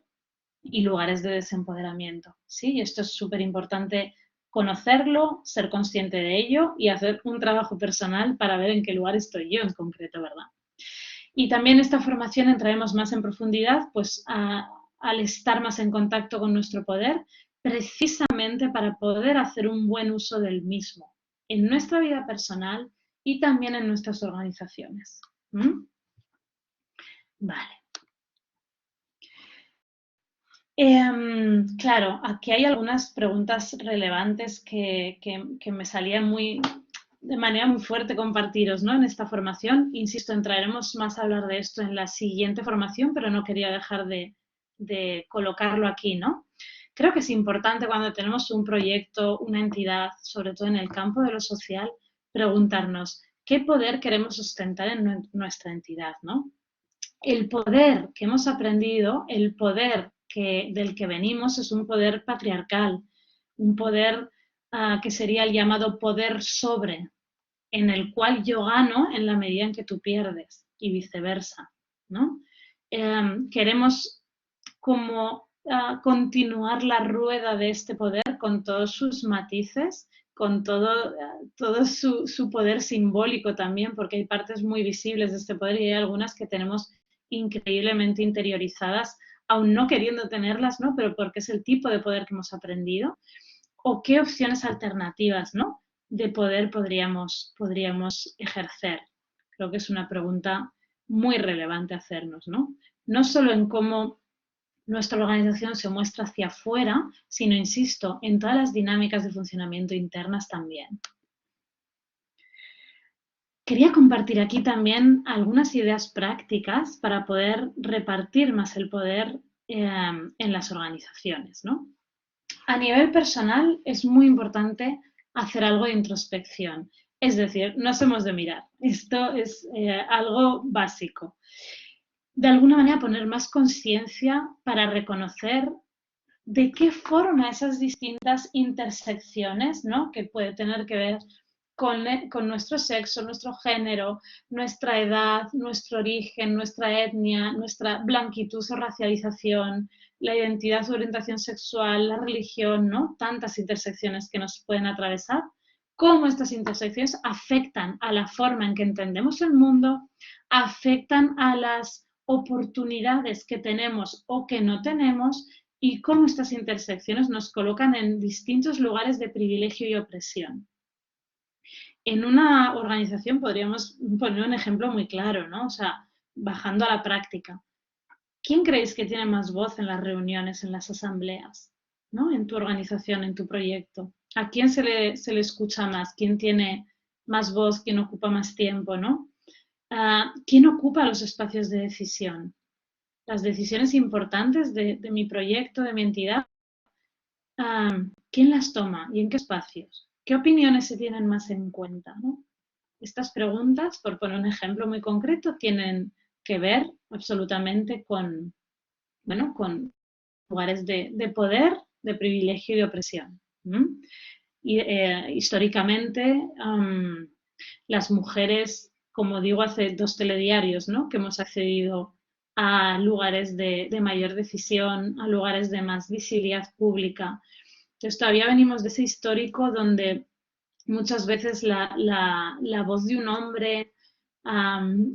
y lugares de desempoderamiento, ¿sí? Y esto es súper importante conocerlo, ser consciente de ello y hacer un trabajo personal para ver en qué lugar estoy yo en concreto, ¿verdad? Y también esta formación entraremos más en profundidad, pues al estar más en contacto con nuestro poder, precisamente para poder hacer un buen uso del mismo en nuestra vida personal y también en nuestras organizaciones. ¿Mm? Vale. Claro, aquí hay algunas preguntas relevantes que me salían de manera muy fuerte compartiros, ¿no? En esta formación. Insisto, entraremos más a hablar de esto en la siguiente formación, pero no quería dejar de colocarlo aquí, ¿no? Creo que es importante cuando tenemos un proyecto, una entidad, sobre todo en el campo de lo social, preguntarnos qué poder queremos sustentar en nuestra entidad, ¿no? El poder que hemos aprendido, el poder del que venimos es un poder patriarcal, un poder que sería el llamado poder sobre, en el cual yo gano en la medida en que tú pierdes y viceversa, ¿no? Queremos como continuar la rueda de este poder con todos sus matices, con todo su poder simbólico también, porque hay partes muy visibles de este poder y hay algunas que tenemos increíblemente interiorizadas, aún no queriendo tenerlas, ¿no? Pero porque es el tipo de poder que hemos aprendido. ¿O qué opciones alternativas, ¿no? De poder podríamos ejercer? Creo que es una pregunta muy relevante hacernos, ¿no? No solo en cómo nuestra organización se muestra hacia afuera, sino, insisto, en todas las dinámicas de funcionamiento internas también. Quería compartir aquí también algunas ideas prácticas para poder repartir más el poder en las organizaciones, ¿no? A nivel personal es muy importante hacer algo de introspección, es decir, nos hemos de mirar. Esto es algo básico. De alguna manera poner más conciencia para reconocer de qué forma esas distintas intersecciones, ¿no? Que puede tener que ver con nuestro sexo, nuestro género, nuestra edad, nuestro origen, nuestra etnia, nuestra blanquitud o racialización, la identidad o orientación sexual, la religión, ¿no? Tantas intersecciones que nos pueden atravesar, cómo estas intersecciones afectan a la forma en que entendemos el mundo, afectan a las oportunidades que tenemos o que no tenemos y cómo estas intersecciones nos colocan en distintos lugares de privilegio y opresión. En una organización podríamos poner un ejemplo muy claro, ¿no? O sea, bajando a la práctica. ¿Quién creéis que tiene más voz en las reuniones, en las asambleas, ¿no? En tu organización, en tu proyecto? ¿A quién se le escucha más? ¿Quién tiene más voz? ¿Quién ocupa más tiempo, ¿no? ¿Quién ocupa los espacios de decisión? Las decisiones importantes de mi proyecto, de mi entidad, ¿quién las toma y en qué espacios? ¿Qué opiniones se tienen más en cuenta, ¿no? Estas preguntas, por poner un ejemplo muy concreto, tienen que ver absolutamente con, bueno, con lugares de poder, de privilegio y de opresión. Y históricamente, las mujeres, como digo, hace 2 telediarios, ¿no? Que hemos accedido a lugares de mayor decisión, a lugares de más visibilidad pública. Entonces, todavía venimos de ese histórico donde muchas veces la voz de un hombre,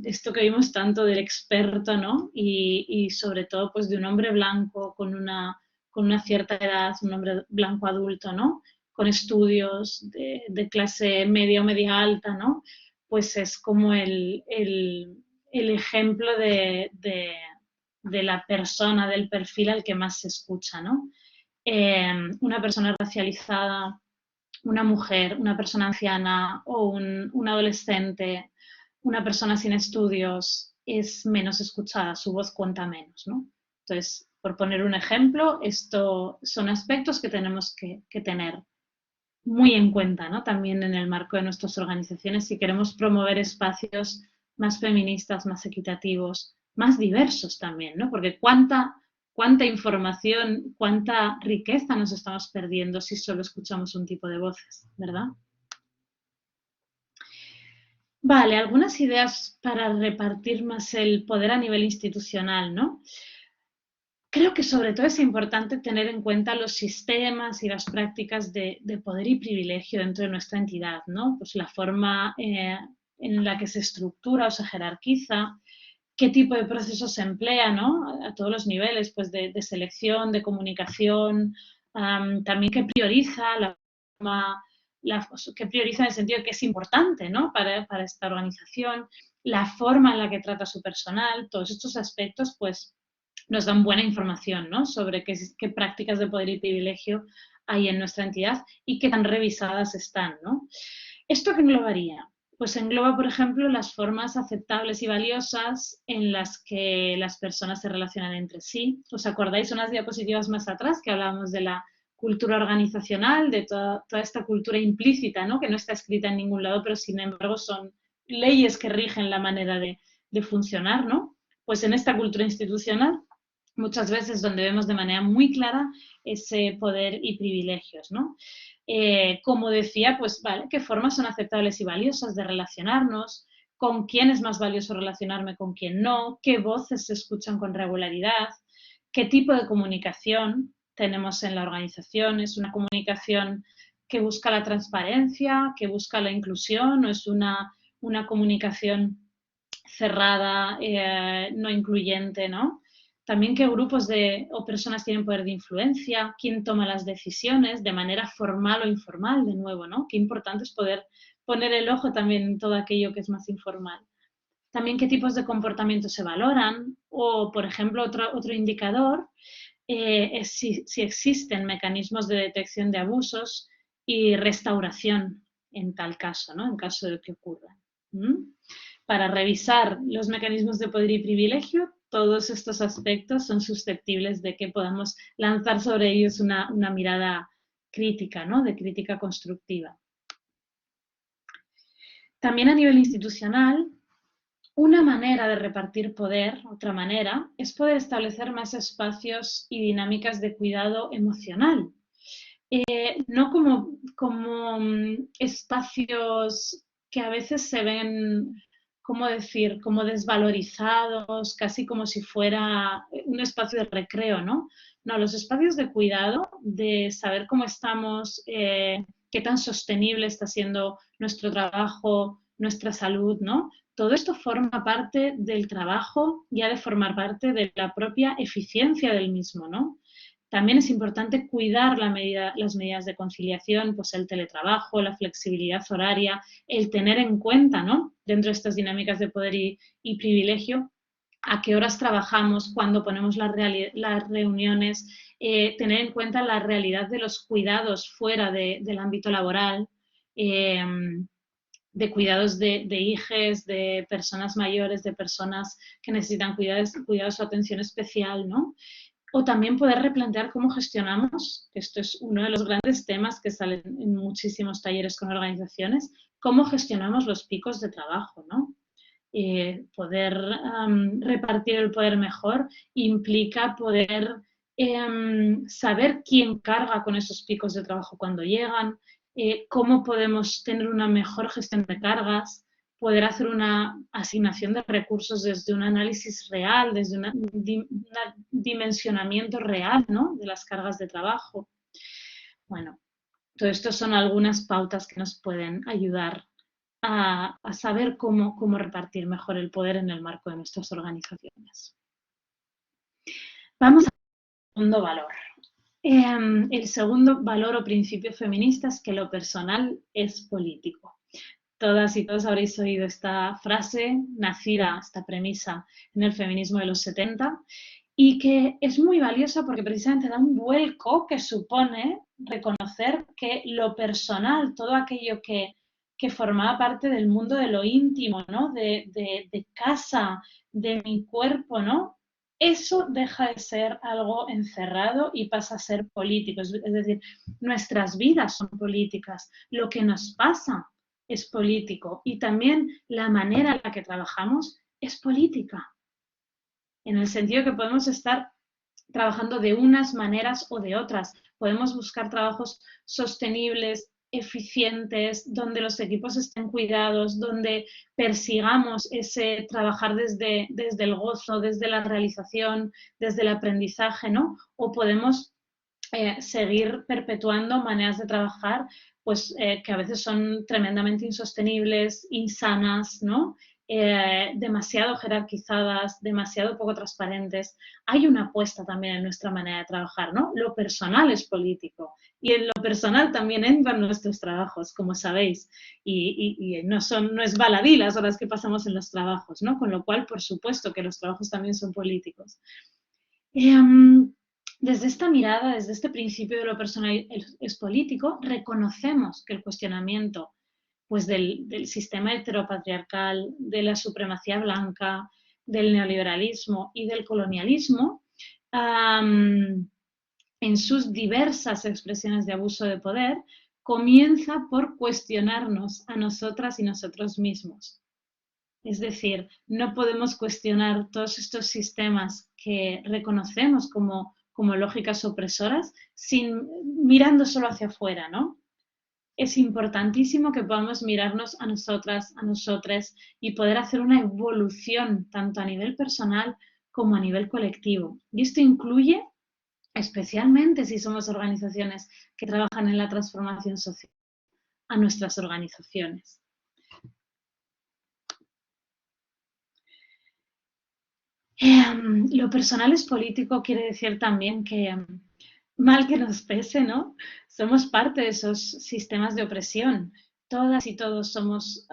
esto que vimos tanto del experto, ¿no? Y sobre todo pues de un hombre blanco con una cierta edad, un hombre blanco adulto, ¿no? Con estudios de clase media o media alta, ¿no? Pues es como el ejemplo de la persona, del perfil al que más se escucha, ¿no? Una persona racializada, una mujer, una persona anciana o un adolescente, una persona sin estudios, es menos escuchada, su voz cuenta menos, ¿no? Entonces, por poner un ejemplo, esto son aspectos que tenemos que tener muy en cuenta, ¿no? También en el marco de nuestras organizaciones si queremos promover espacios más feministas, más equitativos, más diversos también, ¿no? Porque cuánta información, cuánta riqueza nos estamos perdiendo si solo escuchamos un tipo de voces, ¿verdad? Vale, algunas ideas para repartir más el poder a nivel institucional, ¿no? Creo que sobre todo es importante tener en cuenta los sistemas y las prácticas de poder y privilegio dentro de nuestra entidad, ¿no? Pues la forma en la que se estructura o se jerarquiza, qué tipo de procesos se emplea, ¿no? A todos los niveles, pues de selección, de comunicación, también que prioriza que prioriza en el sentido de que es importante, ¿no? Para esta organización, la forma en la que trata a su personal, todos estos aspectos, pues nos dan buena información, ¿no?, sobre qué prácticas de poder y privilegio hay en nuestra entidad y qué tan revisadas están, ¿no? ¿Esto qué englobaría? Pues engloba, por ejemplo, las formas aceptables y valiosas en las que las personas se relacionan entre sí. ¿Os acordáis unas diapositivas más atrás que hablábamos de la cultura organizacional, de toda esta cultura implícita, ¿no?, que no está escrita en ningún lado, pero sin embargo son leyes que rigen la manera de funcionar, ¿no? Pues en esta cultura institucional, muchas veces donde vemos de manera muy clara ese poder y privilegios, ¿no? Como decía, pues vale, qué formas son aceptables y valiosas de relacionarnos, con quién es más valioso relacionarme, con quién no, qué voces se escuchan con regularidad, qué tipo de comunicación tenemos en la organización, es una comunicación que busca la transparencia, que busca la inclusión, o es una comunicación cerrada, no incluyente, ¿no? También qué grupos o personas tienen poder de influencia, quién toma las decisiones de manera formal o informal, de nuevo, ¿no? Qué importante es poder poner el ojo también en todo aquello que es más informal. También qué tipos de comportamientos se valoran o, por ejemplo, otro indicador es si existen mecanismos de detección de abusos y restauración en tal caso, ¿no?, en caso de que ocurra. Para revisar los mecanismos de poder y privilegio, todos estos aspectos son susceptibles de que podamos lanzar sobre ellos una mirada crítica, ¿no?, de crítica constructiva. También a nivel institucional, una manera de repartir poder, otra manera, es poder establecer más espacios y dinámicas de cuidado emocional. No como espacios que a veces se ven, ¿cómo decir?, como desvalorizados, casi como si fuera un espacio de recreo, ¿no? No, los espacios de cuidado, de saber cómo estamos, qué tan sostenible está siendo nuestro trabajo, nuestra salud, ¿no? Todo esto forma parte del trabajo y ha de formar parte de la propia eficiencia del mismo, ¿no? También es importante cuidar las medidas de conciliación, pues el teletrabajo, la flexibilidad horaria, el tener en cuenta, ¿no?, dentro de estas dinámicas de poder y privilegio, a qué horas trabajamos, cuándo ponemos las reuniones, tener en cuenta la realidad de los cuidados fuera del ámbito laboral, de cuidados de hijos, de personas mayores, de personas que necesitan cuidados o atención especial, ¿no? O también poder replantear cómo gestionamos, esto es uno de los grandes temas que salen en muchísimos talleres con organizaciones, cómo gestionamos los picos de trabajo, ¿no? Poder repartir el poder mejor implica poder saber quién carga con esos picos de trabajo cuando llegan, cómo podemos tener una mejor gestión de cargas, poder hacer una asignación de recursos desde un análisis real, desde un dimensionamiento real, ¿no?, de las cargas de trabajo. Bueno, todo esto son algunas pautas que nos pueden ayudar a saber cómo repartir mejor el poder en el marco de nuestras organizaciones. Vamos al segundo valor. El segundo valor o principio feminista es que lo personal es político. Todas y todos habréis oído esta frase, nacida, esta premisa, en el feminismo de los 70, y que es muy valiosa porque precisamente da un vuelco que supone reconocer que lo personal, todo aquello que formaba parte del mundo de lo íntimo, ¿no?, de casa, de mi cuerpo, ¿no?, eso deja de ser algo encerrado y pasa a ser político. Es decir, nuestras vidas son políticas, lo que nos pasa es político y también la manera en la que trabajamos es política, en el sentido que podemos estar trabajando de unas maneras o de otras. Podemos buscar trabajos sostenibles, eficientes, donde los equipos estén cuidados, donde persigamos ese trabajar desde el gozo, desde la realización, desde el aprendizaje, ¿no? O podemos seguir perpetuando maneras de trabajar pues, que a veces son tremendamente insostenibles, insanas, ¿no? Demasiado jerarquizadas, demasiado poco transparentes. Hay una apuesta también en nuestra manera de trabajar, ¿no? Lo personal es político y en lo personal también entran nuestros trabajos, como sabéis, y no es baladí las horas que pasamos en los trabajos, ¿no? Con lo cual, por supuesto que los trabajos también son políticos. Desde esta mirada, desde este principio de lo personal es político, reconocemos que el cuestionamiento pues, del sistema heteropatriarcal, de la supremacía blanca, del neoliberalismo y del colonialismo, en sus diversas expresiones de abuso de poder, comienza por cuestionarnos a nosotras y nosotros mismos. Es decir, no podemos cuestionar todos estos sistemas que reconocemos como lógicas opresoras mirando solo hacia afuera, ¿no? Es importantísimo que podamos mirarnos a nosotras, a nosotres y poder hacer una evolución tanto a nivel personal como a nivel colectivo. Y esto incluye, especialmente si somos organizaciones que trabajan en la transformación social, a nuestras organizaciones. Lo personal es político quiere decir también que, mal que nos pese, ¿no? Somos parte de esos sistemas de opresión. Todas y todos somos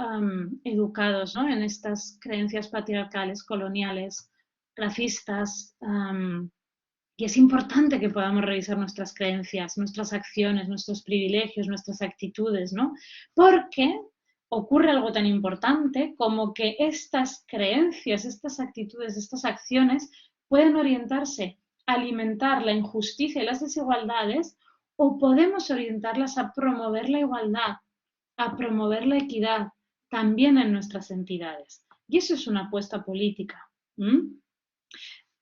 educados, ¿no? En estas creencias patriarcales, coloniales, racistas. Y es importante que podamos revisar nuestras creencias, nuestras acciones, nuestros privilegios, nuestras actitudes, ¿no? Porque ocurre algo tan importante como que estas creencias, estas actitudes, estas acciones pueden orientarse a alimentar la injusticia y las desigualdades, o podemos orientarlas a promover la igualdad, a promover la equidad también en nuestras entidades. Y eso es una apuesta política.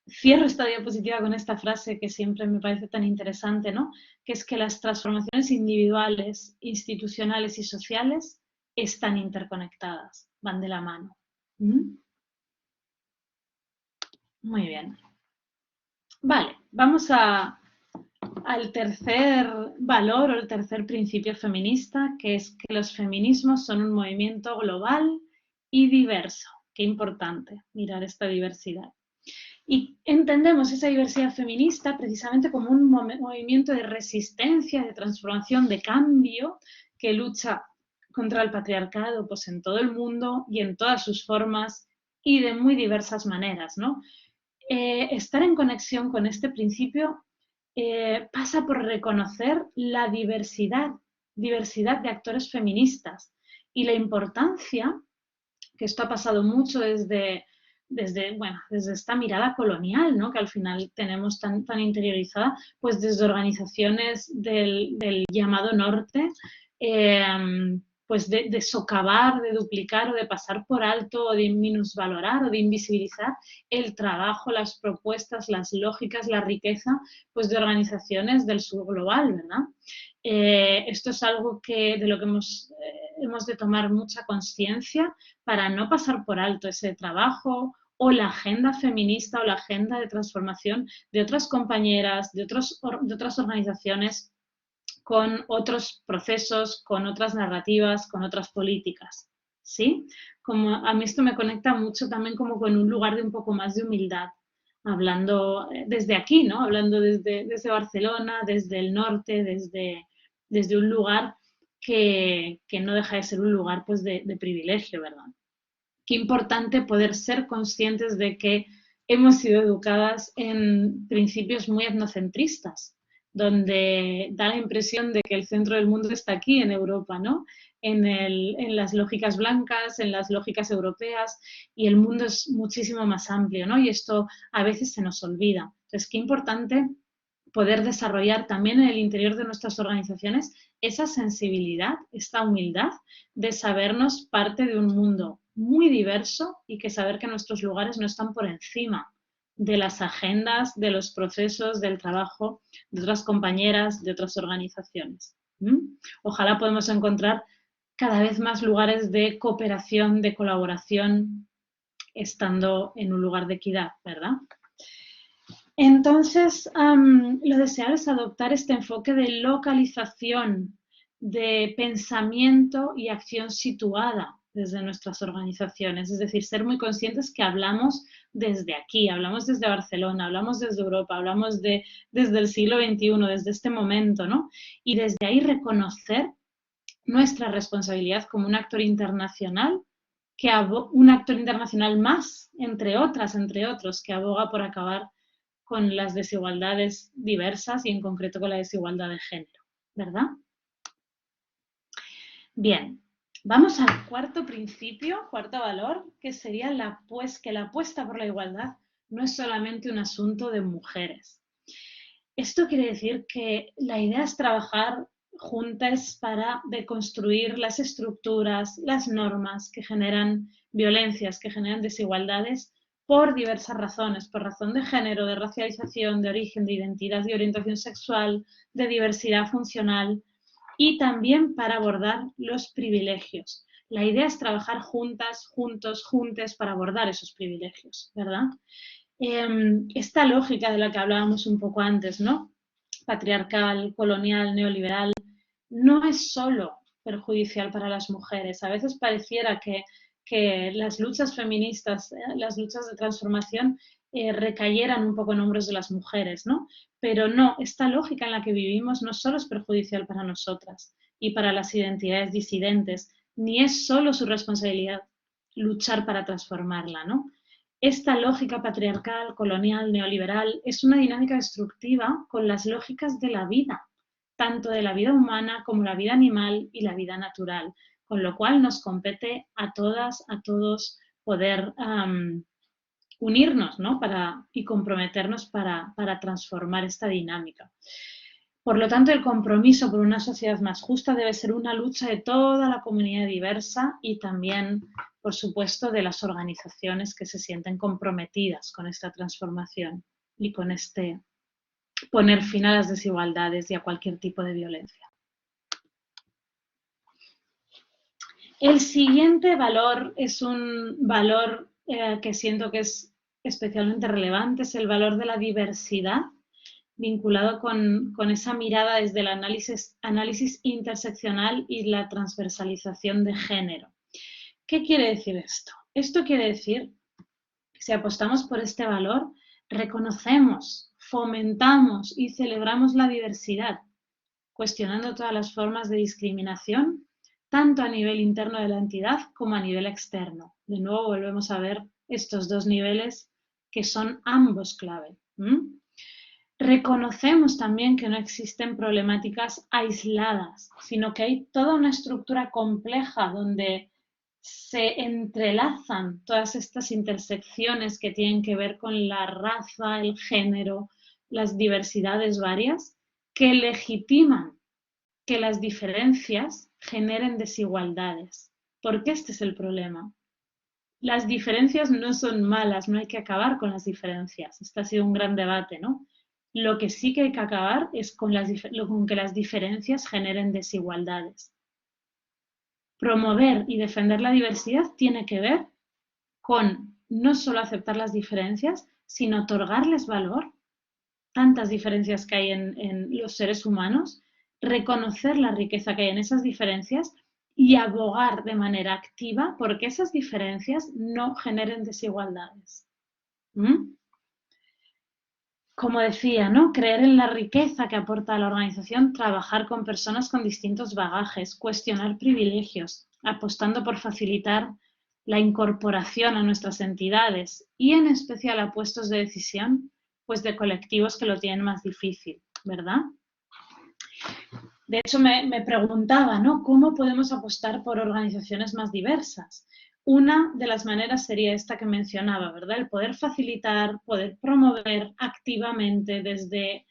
Cierro esta diapositiva con esta frase que siempre me parece tan interesante, ¿no? Que es que las transformaciones individuales, institucionales y sociales están interconectadas, van de la mano. Muy bien. Vale, vamos al tercer valor o el tercer principio feminista, que es que los feminismos son un movimiento global y diverso. Qué importante mirar esta diversidad. Y entendemos esa diversidad feminista precisamente como un movimiento de resistencia, de transformación, de cambio, que lucha contra el patriarcado pues, en todo el mundo y en todas sus formas y de muy diversas maneras, ¿no? Estar en conexión con este principio pasa por reconocer la diversidad de actores feministas y la importancia, que esto ha pasado mucho desde esta mirada colonial, ¿no? Que al final tenemos tan interiorizada, pues desde organizaciones del llamado norte, pues de socavar, de duplicar o de pasar por alto o de minusvalorar o de invisibilizar el trabajo, las propuestas, las lógicas, la riqueza pues de organizaciones del sur global, ¿verdad? Esto es algo de lo que hemos de tomar mucha conciencia para no pasar por alto ese trabajo o la agenda feminista o la agenda de transformación de otras compañeras, de otras organizaciones con otros procesos, con otras narrativas, con otras políticas. ¿Sí? Como a mí esto me conecta mucho también como con un lugar de un poco más de humildad, hablando desde aquí, ¿no? Hablando desde Barcelona, desde el norte, desde un lugar que no deja de ser un lugar pues, de privilegio, ¿verdad? Qué importante poder ser conscientes de que hemos sido educadas en principios muy etnocentristas, donde da la impresión de que el centro del mundo está aquí, en Europa, ¿no? En las lógicas blancas, en las lógicas europeas, y el mundo es muchísimo más amplio, ¿no? Y esto a veces se nos olvida. Entonces, qué importante poder desarrollar también en el interior de nuestras organizaciones esa sensibilidad, esta humildad de sabernos parte de un mundo muy diverso y que saber que nuestros lugares no están por encima de las agendas, de los procesos, del trabajo de otras compañeras, de otras organizaciones. Ojalá podamos encontrar cada vez más lugares de cooperación, de colaboración, estando en un lugar de equidad, ¿verdad? Entonces, lo deseable es adoptar este enfoque de localización, de pensamiento y acción situada desde nuestras organizaciones, es decir, ser muy conscientes que hablamos desde aquí, hablamos desde Barcelona, hablamos desde Europa, hablamos desde el siglo XXI, desde este momento, ¿no? Y desde ahí reconocer nuestra responsabilidad como un actor internacional, un actor internacional más, entre otros, que aboga por acabar con las desigualdades diversas y en concreto con la desigualdad de género, ¿verdad? Bien, vamos al cuarto principio, cuarto valor, que sería que la apuesta por la igualdad no es solamente un asunto de mujeres. Esto quiere decir que la idea es trabajar juntas para deconstruir las estructuras, las normas que generan violencias, que generan desigualdades por diversas razones, por razón de género, de racialización, de origen, de identidad y orientación sexual, de diversidad funcional, y también para abordar los privilegios. La idea es trabajar juntas, juntos, juntes para abordar esos privilegios, ¿verdad? Esta lógica de la que hablábamos un poco antes, ¿no? Patriarcal, colonial, neoliberal, no es solo perjudicial para las mujeres. A veces pareciera que las luchas feministas, las luchas de transformación, recayeran un poco en hombros de las mujeres, ¿no? Pero no, esta lógica en la que vivimos no solo es perjudicial para nosotras y para las identidades disidentes, ni es solo su responsabilidad luchar para transformarla, ¿no? Esta lógica patriarcal, colonial, neoliberal es una dinámica destructiva con las lógicas de la vida, tanto de la vida humana como la vida animal y la vida natural, con lo cual nos compete a todas, a todos poder unirnos, ¿no? Y comprometernos para transformar esta dinámica. Por lo tanto, el compromiso por una sociedad más justa debe ser una lucha de toda la comunidad diversa y también, por supuesto, de las organizaciones que se sienten comprometidas con esta transformación y con este poner fin a las desigualdades y a cualquier tipo de violencia. El siguiente valor es un valor que siento que es especialmente relevante, es el valor de la diversidad, vinculado con esa mirada desde el análisis interseccional y la transversalización de género. ¿Qué quiere decir esto? Esto quiere decir que si apostamos por este valor, reconocemos, fomentamos y celebramos la diversidad, cuestionando todas las formas de discriminación, tanto a nivel interno de la entidad como a nivel externo. De nuevo volvemos a ver estos dos niveles que son ambos clave. Reconocemos también que no existen problemáticas aisladas, sino que hay toda una estructura compleja donde se entrelazan todas estas intersecciones que tienen que ver con la raza, el género, las diversidades varias, que legitiman que las diferencias generen desigualdades. Porque este es el problema. Las diferencias no son malas, no hay que acabar con las diferencias. Este ha sido un gran debate, ¿no? Lo que sí que hay que acabar es con que las diferencias generen desigualdades. Promover y defender la diversidad tiene que ver con no solo aceptar las diferencias, sino otorgarles valor, tantas diferencias que hay en los seres humanos, reconocer la riqueza que hay en esas diferencias y abogar de manera activa porque esas diferencias no generen desigualdades. Como decía, ¿no? Creer en la riqueza que aporta a la organización, trabajar con personas con distintos bagajes, cuestionar privilegios, apostando por facilitar la incorporación a nuestras entidades y en especial a puestos de decisión, pues de colectivos que lo tienen más difícil, ¿verdad? De hecho, me preguntaba, ¿no? ¿Cómo podemos apostar por organizaciones más diversas? Una de las maneras sería esta que mencionaba, ¿verdad? El poder facilitar, poder promover activamente desde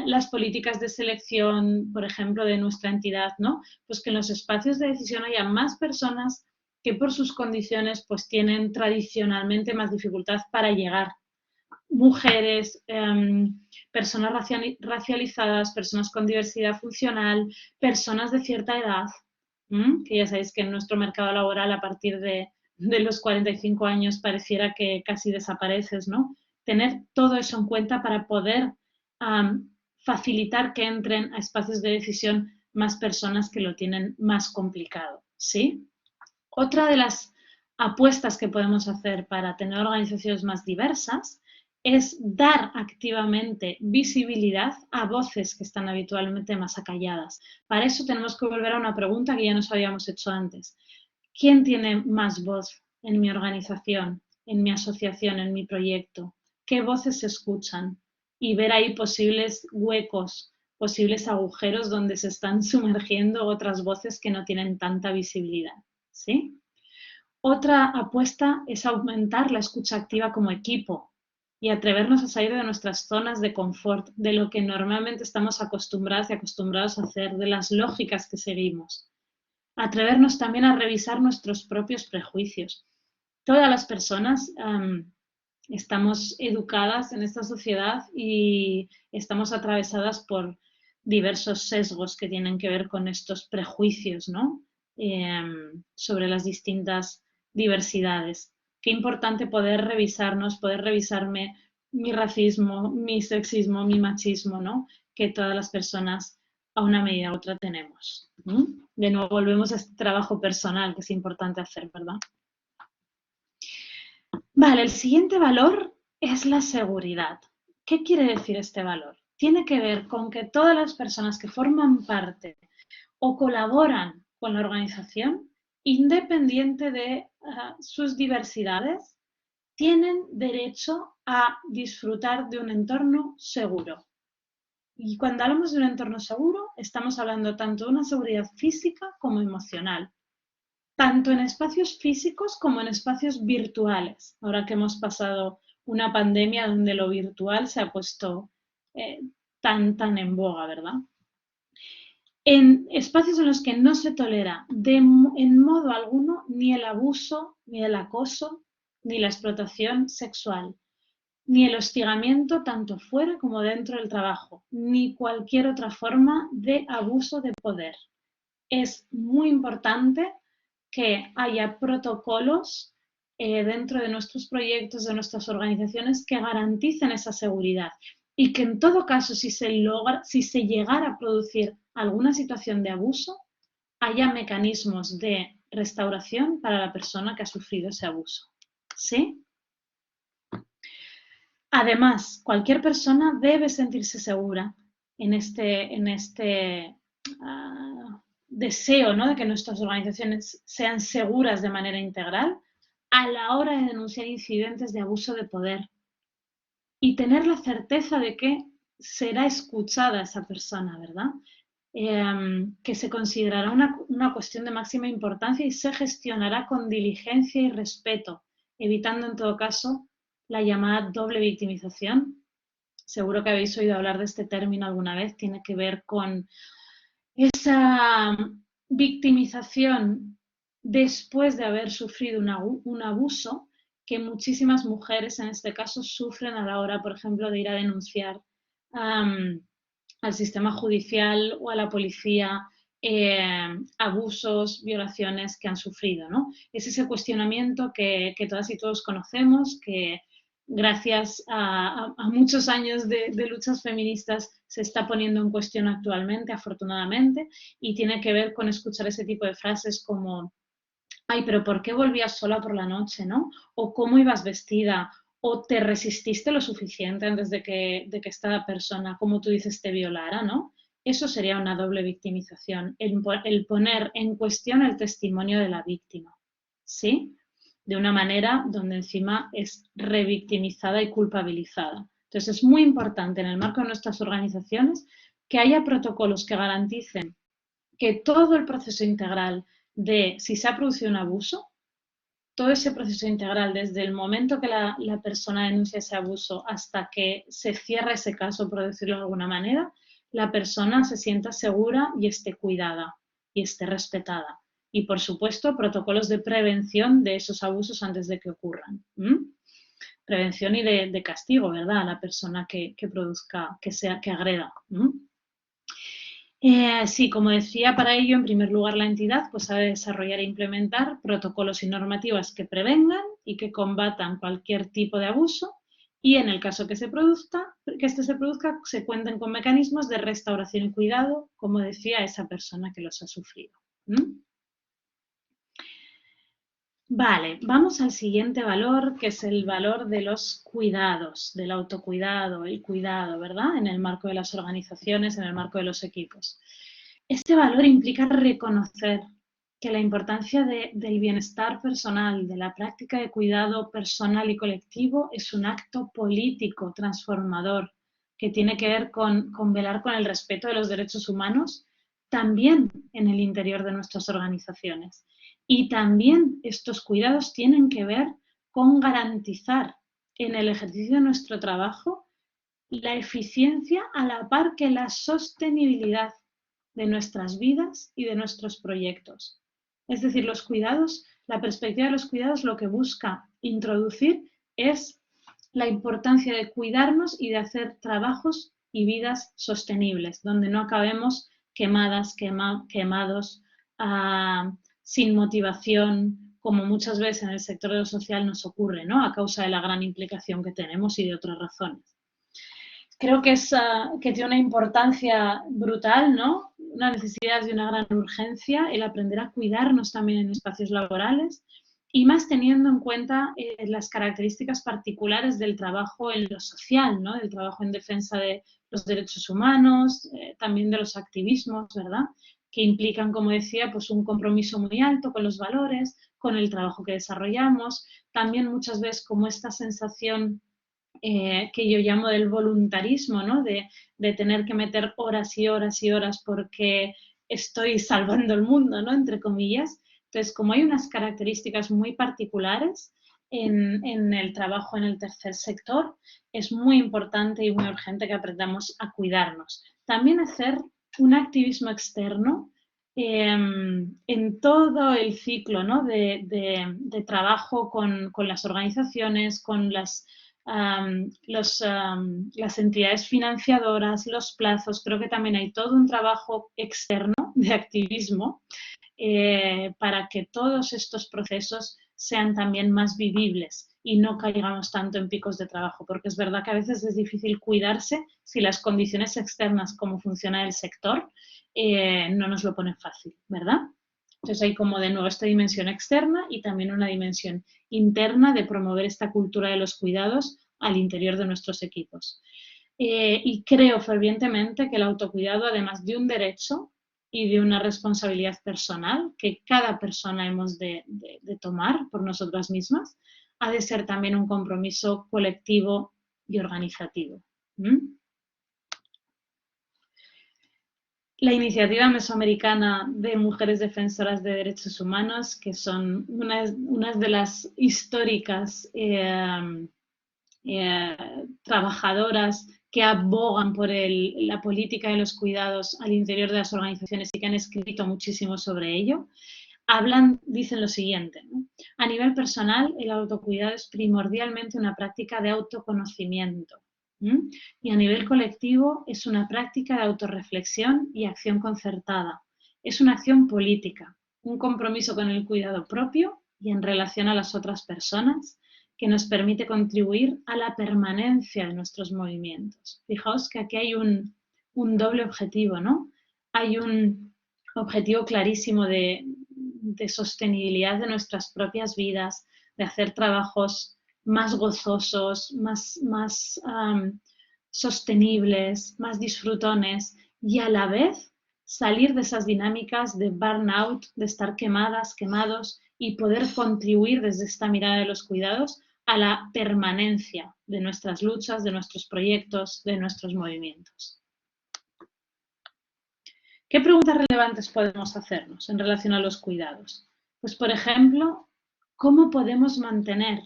las políticas de selección, por ejemplo, de nuestra entidad, ¿no? Pues que en los espacios de decisión haya más personas que por sus condiciones pues tienen tradicionalmente más dificultad para llegar. Mujeres, personas racializadas, personas con diversidad funcional, personas de cierta edad, que ya sabéis que en nuestro mercado laboral a partir de los 45 años pareciera que casi desapareces, ¿no? Tener todo eso en cuenta para poder facilitar que entren a espacios de decisión más personas que lo tienen más complicado, ¿sí? Otra de las apuestas que podemos hacer para tener organizaciones más diversas es dar activamente visibilidad a voces que están habitualmente más acalladas. Para eso tenemos que volver a una pregunta que ya nos habíamos hecho antes. ¿Quién tiene más voz en mi organización, en mi asociación, en mi proyecto? ¿Qué voces se escuchan? y ver ahí posibles huecos, posibles agujeros donde se están sumergiendo otras voces que no tienen tanta visibilidad, ¿sí? Otra apuesta es aumentar la escucha activa como equipo y atrevernos a salir de nuestras zonas de confort, de lo que normalmente estamos acostumbradas y acostumbrados a hacer, de las lógicas que seguimos. Atrevernos también a revisar nuestros propios prejuicios. Todas las personas estamos educadas en esta sociedad y estamos atravesadas por diversos sesgos que tienen que ver con estos prejuicios, ¿no? Sobre las distintas diversidades. Qué importante poder revisarnos, poder revisarme mi racismo, mi sexismo, mi machismo, ¿no? Que todas las personas a una medida u otra tenemos. De nuevo volvemos a este trabajo personal que es importante hacer, ¿verdad? Vale, el siguiente valor es la seguridad. ¿Qué quiere decir este valor? Tiene que ver con que todas las personas que forman parte o colaboran con la organización, independiente de sus diversidades, tienen derecho a disfrutar de un entorno seguro. Y cuando hablamos de un entorno seguro, estamos hablando tanto de una seguridad física como emocional, tanto en espacios físicos como en espacios virtuales. Ahora que hemos pasado una pandemia donde lo virtual se ha puesto tan en boga, ¿verdad? En espacios en los que no se tolera en modo alguno ni el abuso, ni el acoso, ni la explotación sexual, ni el hostigamiento tanto fuera como dentro del trabajo, ni cualquier otra forma de abuso de poder. Es muy importante que haya protocolos dentro de nuestros proyectos, de nuestras organizaciones, que garanticen esa seguridad y que en todo caso, si se llegara a producir alguna situación de abuso, haya mecanismos de restauración para la persona que ha sufrido ese abuso. ¿Sí? Además, cualquier persona debe sentirse segura en este deseo, ¿no?, de que nuestras organizaciones sean seguras de manera integral a la hora de denunciar incidentes de abuso de poder y tener la certeza de que será escuchada esa persona, ¿verdad? Que se considerará una cuestión de máxima importancia y se gestionará con diligencia y respeto, evitando en todo caso la llamada doble victimización. Seguro que habéis oído hablar de este término alguna vez. Tiene que ver con esa victimización después de haber sufrido un abuso que muchísimas mujeres en este caso sufren a la hora, por ejemplo, de ir a denunciar al sistema judicial o a la policía abusos, violaciones que han sufrido, ¿no? Es ese cuestionamiento que todas y todos conocemos, que gracias a muchos años de luchas feministas se está poniendo en cuestión actualmente, afortunadamente, y tiene que ver con escuchar ese tipo de frases como ay, pero ¿por qué volvías sola por la noche, no? O cómo ibas vestida, o te resististe lo suficiente antes de que esta persona, como tú dices, te violara, ¿no? Eso sería una doble victimización, el poner en cuestión el testimonio de la víctima, ¿sí? De una manera donde encima es revictimizada y culpabilizada. Entonces es muy importante en el marco de nuestras organizaciones que haya protocolos que garanticen que todo el proceso integral de si se ha producido un abuso, todo ese proceso integral desde el momento que la persona denuncia ese abuso hasta que se cierra ese caso, por decirlo de alguna manera, la persona se sienta segura y esté cuidada y esté respetada. Y, por supuesto, protocolos de prevención de esos abusos antes de que ocurran. Prevención y de castigo, ¿verdad?, a la persona que produzca, que agreda. Sí, como decía, para ello, en primer lugar, la entidad pues, ha de desarrollar e implementar protocolos y normativas que prevengan y que combatan cualquier tipo de abuso y, en el caso que este se produzca, se cuenten con mecanismos de restauración y cuidado, como decía, esa persona que los ha sufrido. Vale, vamos al siguiente valor, que es el valor de los cuidados, del autocuidado, el cuidado, ¿verdad? En el marco de las organizaciones, en el marco de los equipos. Este valor implica reconocer que la importancia del bienestar personal, de la práctica de cuidado personal y colectivo, es un acto político transformador que tiene que ver con velar con el respeto de los derechos humanos, también en el interior de nuestras organizaciones. Y también estos cuidados tienen que ver con garantizar en el ejercicio de nuestro trabajo la eficiencia a la par que la sostenibilidad de nuestras vidas y de nuestros proyectos. Es decir, los cuidados, la perspectiva de los cuidados lo que busca introducir es la importancia de cuidarnos y de hacer trabajos y vidas sostenibles, donde no acabemos quemadas, quemados, sin motivación, como muchas veces en el sector de lo social nos ocurre, ¿no? A causa de la gran implicación que tenemos y de otras razones. Creo que, que tiene una importancia brutal, ¿no? Una necesidad y una gran urgencia el aprender a cuidarnos también en espacios laborales y más teniendo en cuenta las características particulares del trabajo en lo social, ¿no? Del trabajo en defensa de los derechos humanos, también de los activismos, ¿verdad? Que implican, como decía, pues un compromiso muy alto con los valores, con el trabajo que desarrollamos, también muchas veces como esta sensación que yo llamo del voluntarismo, ¿no? De tener que meter horas y horas y horas porque estoy salvando el mundo, ¿no? Entre comillas. Entonces, como hay unas características muy particulares en el trabajo en el tercer sector, es muy importante y muy urgente que aprendamos a cuidarnos. También hacer un activismo externo en todo el ciclo, ¿no? de trabajo con las organizaciones, con las entidades financiadoras, los plazos. Creo que también hay todo un trabajo externo de activismo para que todos estos procesos sean también más vivibles y no caigamos tanto en picos de trabajo, porque es verdad que a veces es difícil cuidarse si las condiciones externas, como funciona el sector, no nos lo ponen fácil, ¿verdad? Entonces hay como de nuevo esta dimensión externa y también una dimensión interna de promover esta cultura de los cuidados al interior de nuestros equipos. Y creo fervientemente que el autocuidado, además de un derecho y de una responsabilidad personal que cada persona hemos de tomar por nosotras mismas, ha de ser también un compromiso colectivo y organizativo. La iniciativa mesoamericana de mujeres defensoras de derechos humanos, que son unas de las históricas trabajadoras que abogan por la política de los cuidados al interior de las organizaciones y que han escrito muchísimo sobre ello, dicen lo siguiente, ¿no? A nivel personal, el autocuidado es primordialmente una práctica de autoconocimiento. Y a nivel colectivo es una práctica de autorreflexión y acción concertada. Es una acción política, un compromiso con el cuidado propio y en relación a las otras personas que nos permite contribuir a la permanencia de nuestros movimientos. Fijaos que aquí hay un doble objetivo, ¿no? Hay un objetivo clarísimo de sostenibilidad de nuestras propias vidas, de hacer trabajos más gozosos, más sostenibles, más disfrutones y a la vez salir de esas dinámicas de burnout, de estar quemadas, quemados y poder contribuir desde esta mirada de los cuidados a la permanencia de nuestras luchas, de nuestros proyectos, de nuestros movimientos. ¿Qué preguntas relevantes podemos hacernos en relación a los cuidados? Pues, por ejemplo, ¿cómo podemos mantener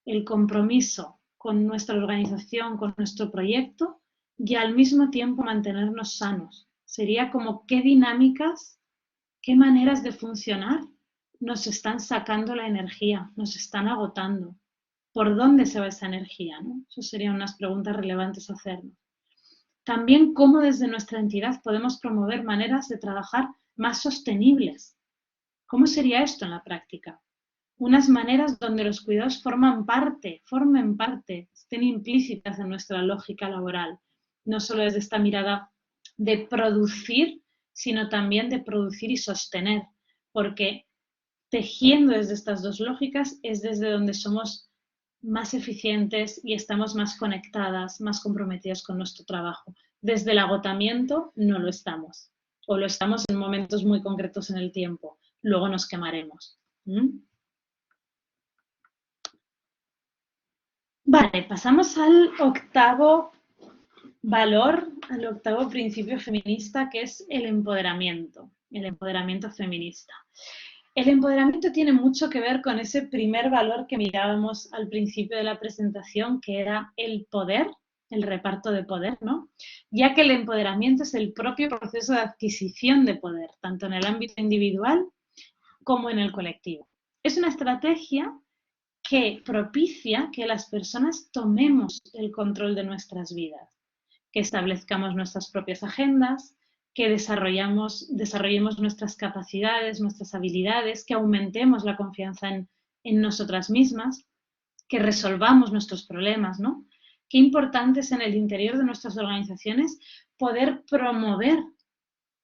el compromiso con nuestra organización, con nuestro proyecto y al mismo tiempo mantenernos sanos? Sería como qué dinámicas, qué maneras de funcionar nos están sacando la energía, nos están agotando. ¿Por dónde se va esa energía, ¿no? Eso serían unas preguntas relevantes a hacernos. También cómo desde nuestra entidad podemos promover maneras de trabajar más sostenibles. ¿Cómo sería esto en la práctica? Unas maneras donde los cuidados formen parte, estén implícitas en nuestra lógica laboral, no solo desde esta mirada de producir, sino también de producir y sostener, porque tejiendo desde estas dos lógicas es desde donde somos más eficientes y estamos más conectadas, más comprometidas con nuestro trabajo. Desde el agotamiento no lo estamos, o lo estamos en momentos muy concretos en el tiempo, luego nos quemaremos. Vale, pasamos al octavo valor al octavo principio feminista, que es el empoderamiento feminista. El empoderamiento tiene mucho que ver con ese primer valor que mirábamos al principio de la presentación, que era el poder, el reparto de poder, ¿no? Ya que el empoderamiento es el propio proceso de adquisición de poder, tanto en el ámbito individual como en el colectivo. Es una estrategia que propicia que las personas tomemos el control de nuestras vidas, que establezcamos nuestras propias agendas, que desarrollemos nuestras capacidades, nuestras habilidades, que aumentemos la confianza en nosotras mismas, que resolvamos nuestros problemas, ¿no? Qué importante es en el interior de nuestras organizaciones poder promover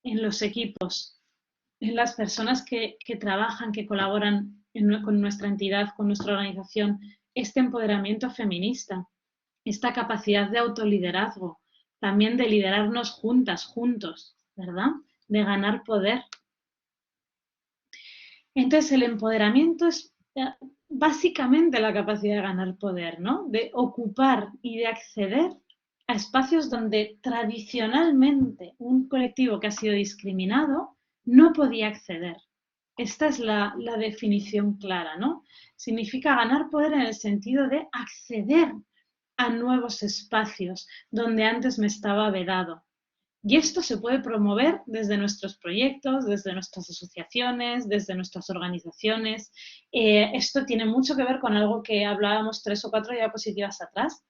en los equipos, en las personas que trabajan, que colaboran con nuestra entidad, con nuestra organización, este empoderamiento feminista, esta capacidad de autoliderazgo, también de liderarnos juntas, juntos, ¿verdad? De ganar poder. Entonces, el empoderamiento es básicamente la capacidad de ganar poder, ¿no? De ocupar y de acceder a espacios donde tradicionalmente un colectivo que ha sido discriminado no podía acceder. Esta es la definición clara, ¿no? Significa ganar poder en el sentido de acceder a nuevos espacios donde antes me estaba vedado. Y esto se puede promover desde nuestros proyectos, desde nuestras asociaciones, desde nuestras organizaciones. Esto tiene mucho que ver con algo que hablábamos 3 o 4 diapositivas atrás,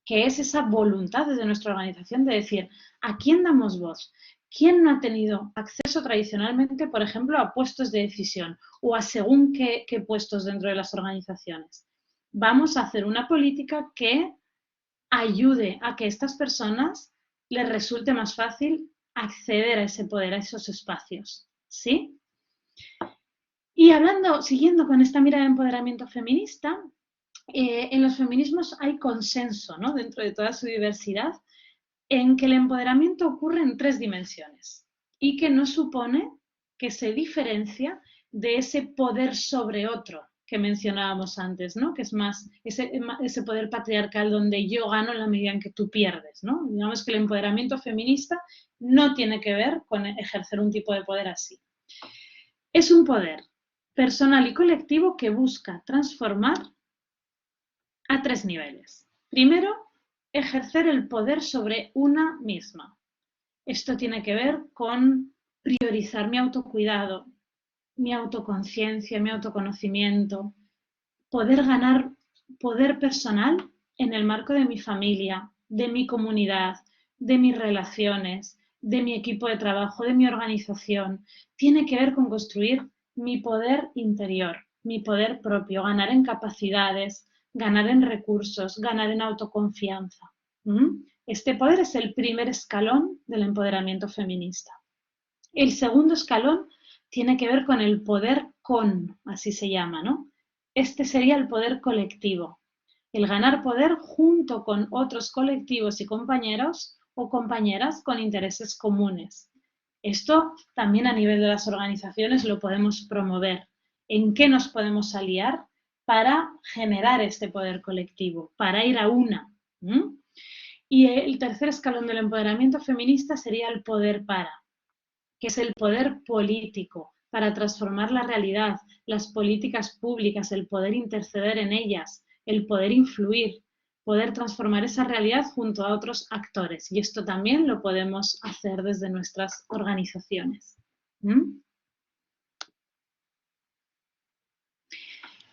que es esa voluntad desde nuestra organización de decir, ¿a quién damos voz? ¿Quién no ha tenido acceso tradicionalmente, por ejemplo, a puestos de decisión o a según qué puestos dentro de las organizaciones? Vamos a hacer una política que ayude a que estas personas les resulte más fácil acceder a ese poder, a esos espacios, ¿sí? Y siguiendo con esta mirada de empoderamiento feminista, en los feminismos hay consenso, ¿no? Dentro de toda su diversidad, en que el empoderamiento ocurre en 3 dimensiones y que no supone que se diferencia de ese poder sobre otro que mencionábamos antes, ¿no? Que es más ese poder patriarcal donde yo gano en la medida en que tú pierdes, ¿no? Digamos que el empoderamiento feminista no tiene que ver con ejercer un tipo de poder así. Es un poder personal y colectivo que busca transformar a 3 niveles. Primero, ejercer el poder sobre una misma. Esto tiene que ver con priorizar mi autocuidado, mi autoconciencia, mi autoconocimiento, poder ganar poder personal en el marco de mi familia, de mi comunidad, de mis relaciones, de mi equipo de trabajo, de mi organización. Tiene que ver con construir mi poder interior, mi poder propio, ganar en capacidades, ganar en recursos, ganar en autoconfianza. Este poder es el primer escalón del empoderamiento feminista. El segundo escalón tiene que ver con el poder así se llama, ¿no? Este sería el poder colectivo, el ganar poder junto con otros colectivos y compañeros o compañeras con intereses comunes. Esto también a nivel de las organizaciones lo podemos promover. ¿En qué nos podemos aliar para generar este poder colectivo, para ir a una? Y el tercer escalón del empoderamiento feminista sería el poder para, que es el poder político para transformar la realidad, las políticas públicas, el poder interceder en ellas, el poder influir, poder transformar esa realidad junto a otros actores. Y esto también lo podemos hacer desde nuestras organizaciones.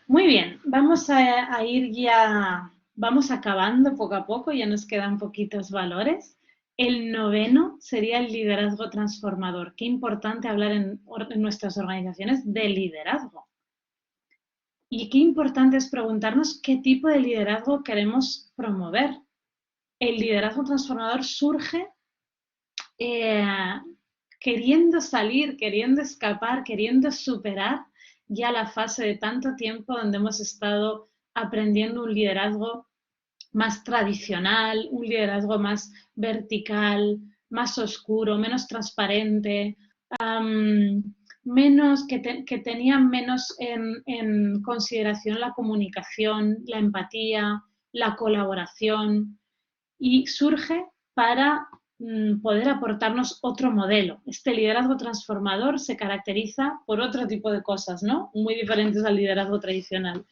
Muy bien, vamos a ir ya, vamos acabando poco a poco, ya nos quedan poquitos valores. El noveno sería el liderazgo transformador. Qué importante hablar en nuestras organizaciones de liderazgo. Y qué importante es preguntarnos qué tipo de liderazgo queremos promover. El liderazgo transformador surge queriendo salir, queriendo escapar, queriendo superar ya la fase de tanto tiempo donde hemos estado aprendiendo un liderazgo más tradicional, un liderazgo más vertical, más oscuro, menos transparente, que tenían menos en consideración la comunicación, la empatía, la colaboración. Y surge para poder aportarnos otro modelo. Este liderazgo transformador se caracteriza por otro tipo de cosas, ¿no? Muy diferentes al liderazgo tradicional.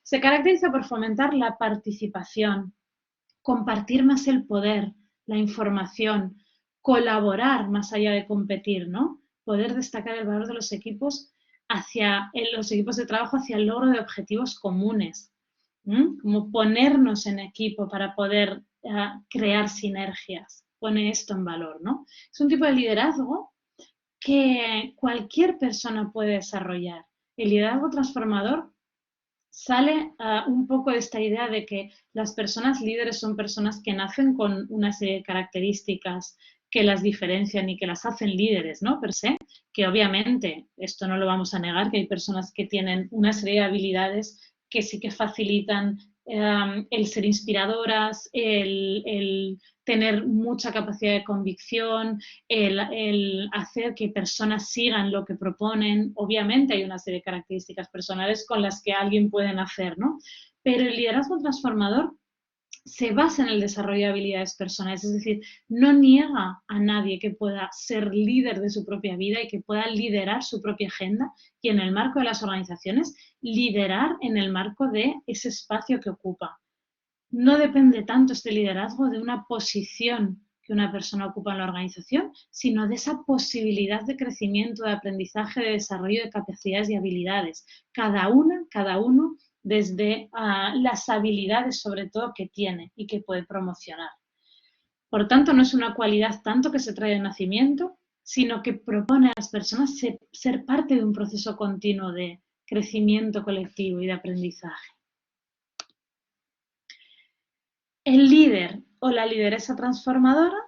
Se caracteriza por fomentar la participación, compartir más el poder, la información, colaborar más allá de competir, ¿no? Poder destacar el valor de los equipos los equipos de trabajo hacia el logro de objetivos comunes, como ponernos en equipo para poder crear sinergias, pone esto en valor, ¿no? Es un tipo de liderazgo que cualquier persona puede desarrollar. El liderazgo transformador sale un poco de esta idea de que las personas líderes son personas que nacen con una serie de características que las diferencian y que las hacen líderes, ¿no? Per se, que obviamente, esto no lo vamos a negar, que hay personas que tienen una serie de habilidades que sí que facilitan el ser inspiradoras, el tener mucha capacidad de convicción, el hacer que personas sigan lo que proponen. Obviamente hay una serie de características personales con las que alguien puede nacer, ¿no? Pero el liderazgo transformador se basa en el desarrollo de habilidades personales, es decir, no niega a nadie que pueda ser líder de su propia vida y que pueda liderar su propia agenda y en el marco de las organizaciones, liderar en el marco de ese espacio que ocupa. No depende tanto este liderazgo de una posición que una persona ocupa en la organización, sino de esa posibilidad de crecimiento, de aprendizaje, de desarrollo de capacidades y habilidades. Cada uno desde las habilidades sobre todo que tiene y que puede promocionar. Por tanto, no es una cualidad tanto que se trae de nacimiento, sino que propone a las personas ser parte de un proceso continuo de crecimiento colectivo y de aprendizaje. El líder o la lideresa transformadora,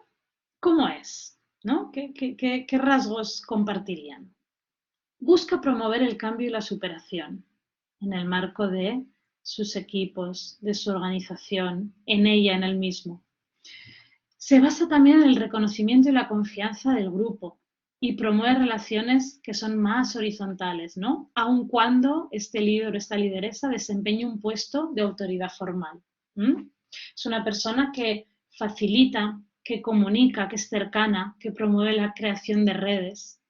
¿cómo es? ¿No? ¿Qué rasgos compartirían? Busca promover el cambio y la superación en el marco de sus equipos, de su organización, en ella, en el mismo. Se basa también en el reconocimiento y la confianza del grupo y promueve relaciones que son más horizontales, ¿no? Aun cuando este líder o esta lideresa desempeñe un puesto de autoridad formal. Es una persona que facilita, que comunica, que es cercana, que promueve la creación de redes,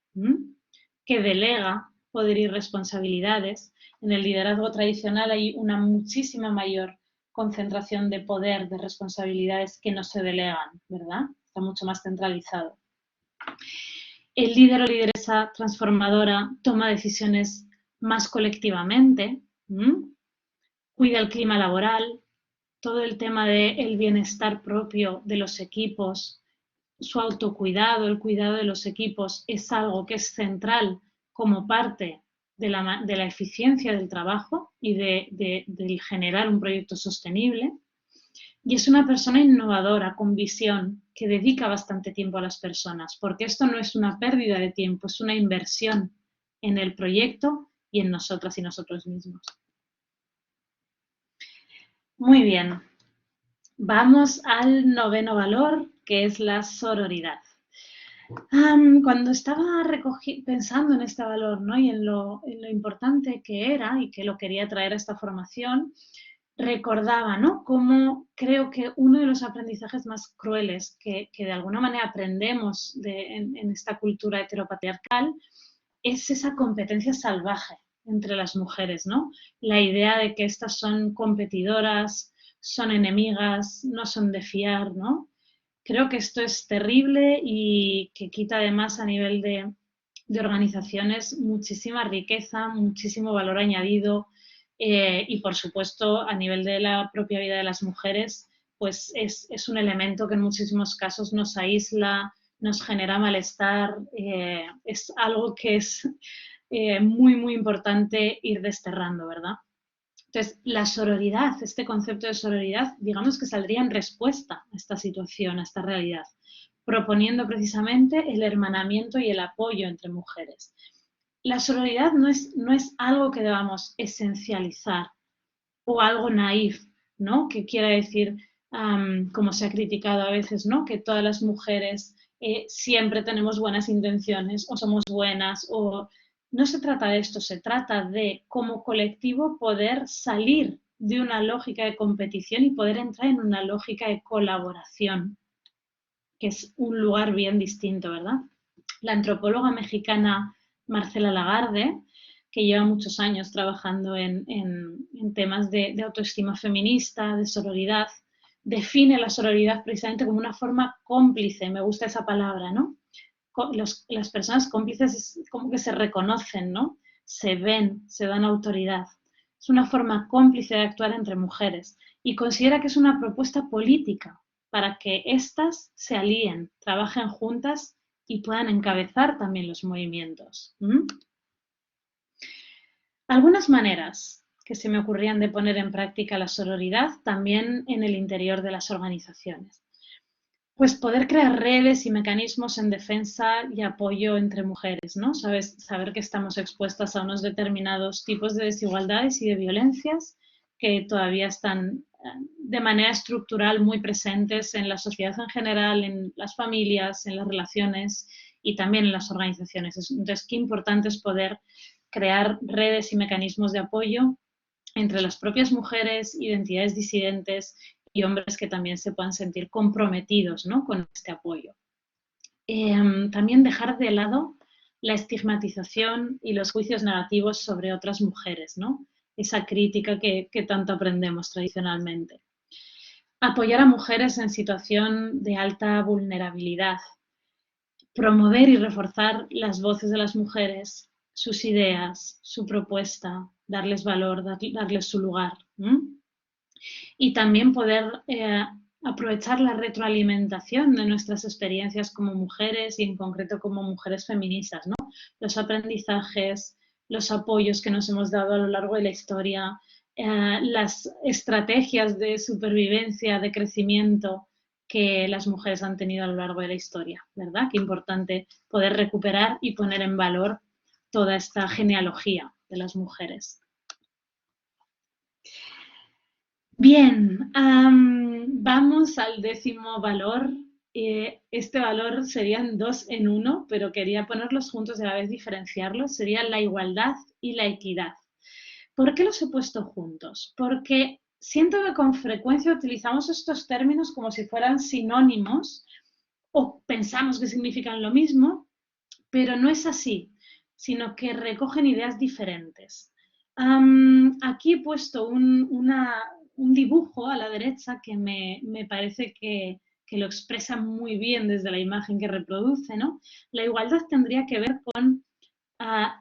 que delega poder y responsabilidades. En el liderazgo tradicional hay una muchísima mayor concentración de poder, de responsabilidades que no se delegan, ¿verdad? Está mucho más centralizado. El líder o lideresa transformadora toma decisiones más colectivamente, cuida el clima laboral, todo el tema del bienestar propio de los equipos, su autocuidado, el cuidado de los equipos es algo que es central como parte de la eficiencia del trabajo y de generar un proyecto sostenible. Y es una persona innovadora, con visión, que dedica bastante tiempo a las personas, porque esto no es una pérdida de tiempo, es una inversión en el proyecto y en nosotras y nosotros mismos. Muy bien, vamos al noveno valor, que es la sororidad. Cuando estaba pensando en este valor, ¿no? Y en lo importante que era y que lo quería traer a esta formación, recordaba, ¿no? Cómo creo que uno de los aprendizajes más crueles que de alguna manera aprendemos en esta cultura heteropatriarcal es esa competencia salvaje entre las mujeres, ¿no? La idea de que estas son competidoras, son enemigas, no son de fiar, ¿no? Creo que esto es terrible y que quita además a nivel de organizaciones muchísima riqueza, muchísimo valor añadido y por supuesto a nivel de la propia vida de las mujeres pues es un elemento que en muchísimos casos nos aísla, nos genera malestar, es algo que es muy, muy importante ir desterrando, ¿verdad? Entonces, la sororidad, este concepto de sororidad, digamos que saldría en respuesta a esta situación, a esta realidad, proponiendo precisamente el hermanamiento y el apoyo entre mujeres. La sororidad no es algo que debamos esencializar o algo naif, ¿no? Que quiera decir, como se ha criticado a veces, ¿no? Que todas las mujeres siempre tenemos buenas intenciones o somos buenas o no se trata de esto, se trata de como colectivo poder salir de una lógica de competición y poder entrar en una lógica de colaboración. que es un lugar bien distinto, ¿verdad? La antropóloga mexicana Marcela Lagarde, que lleva muchos años trabajando en temas de autoestima feminista, de sororidad, define la sororidad precisamente como una forma cómplice, me gusta esa palabra, ¿no? Las personas cómplices es como que se reconocen, ¿no? Se ven, se dan autoridad. Es una forma cómplice de actuar entre mujeres y considera que es una propuesta política para que éstas se alíen, trabajen juntas y puedan encabezar también los movimientos. Algunas maneras que se me ocurrían de poner en práctica la sororidad también en el interior de las organizaciones. Pues poder crear redes y mecanismos en defensa y apoyo entre mujeres, ¿no? Saber que estamos expuestas a unos determinados tipos de desigualdades y de violencias que todavía están de manera estructural muy presentes en la sociedad en general, en las familias, en las relaciones y también en las organizaciones. Entonces, qué importante es poder crear redes y mecanismos de apoyo entre las propias mujeres, identidades disidentes y hombres que también se puedan sentir comprometidos, ¿no?, con este apoyo. También dejar de lado la estigmatización y los juicios negativos sobre otras mujeres, ¿no? Esa crítica que tanto aprendemos tradicionalmente. Apoyar a mujeres en situación de alta vulnerabilidad. Promover y reforzar las voces de las mujeres, sus ideas, su propuesta, darles valor, darles su lugar. Y también poder aprovechar la retroalimentación de nuestras experiencias como mujeres y en concreto como mujeres feministas, ¿no? Los aprendizajes, los apoyos que nos hemos dado a lo largo de la historia, las estrategias de supervivencia, de crecimiento que las mujeres han tenido a lo largo de la historia, ¿verdad? Qué importante poder recuperar y poner en valor toda esta genealogía de las mujeres. Bien, vamos al 10º valor. Este valor serían 2 en 1, pero quería ponerlos juntos y a la vez diferenciarlos. Serían la igualdad y la equidad. ¿Por qué los he puesto juntos? Porque siento que con frecuencia utilizamos estos términos como si fueran sinónimos o pensamos que significan lo mismo, pero no es así, sino que recogen ideas diferentes. Aquí he puesto un dibujo a la derecha que me parece que lo expresa muy bien desde la imagen que reproduce, ¿no? La igualdad tendría que ver con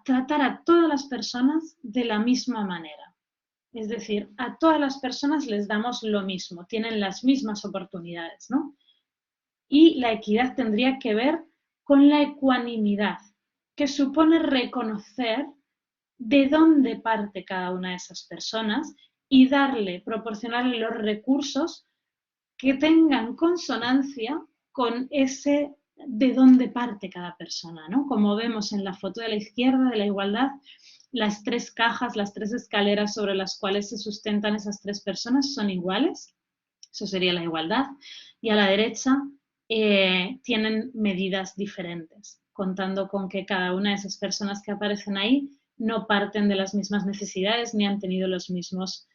tratar a todas las personas de la misma manera. Es decir, a todas las personas les damos lo mismo, tienen las mismas oportunidades, ¿no? Y la equidad tendría que ver con la ecuanimidad, que supone reconocer de dónde parte cada una de esas personas y proporcionarle los recursos que tengan consonancia con ese de dónde parte cada persona, ¿no? Como vemos en la foto de la izquierda de la igualdad, las 3 cajas, las 3 escaleras sobre las cuales se sustentan esas 3 personas son iguales, eso sería la igualdad, y a la derecha tienen medidas diferentes, contando con que cada una de esas personas que aparecen ahí no parten de las mismas necesidades ni han tenido las mismas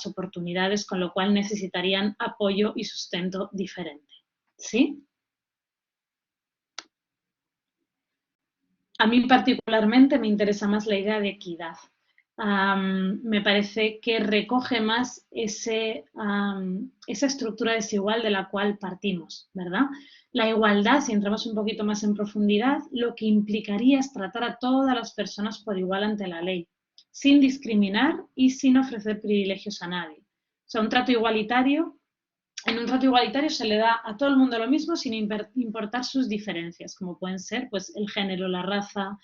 oportunidades, con lo cual necesitarían apoyo y sustento diferente. ¿Sí? A mí particularmente me interesa más la idea de equidad. Me parece que recoge más esa estructura desigual de la cual partimos, ¿verdad? La igualdad, si entramos un poquito más en profundidad, lo que implicaría es tratar a todas las personas por igual ante la ley, sin discriminar y sin ofrecer privilegios a nadie. O sea, un trato igualitario. En un trato igualitario se le da a todo el mundo lo mismo sin importar sus diferencias, como pueden ser pues, el género, la raza,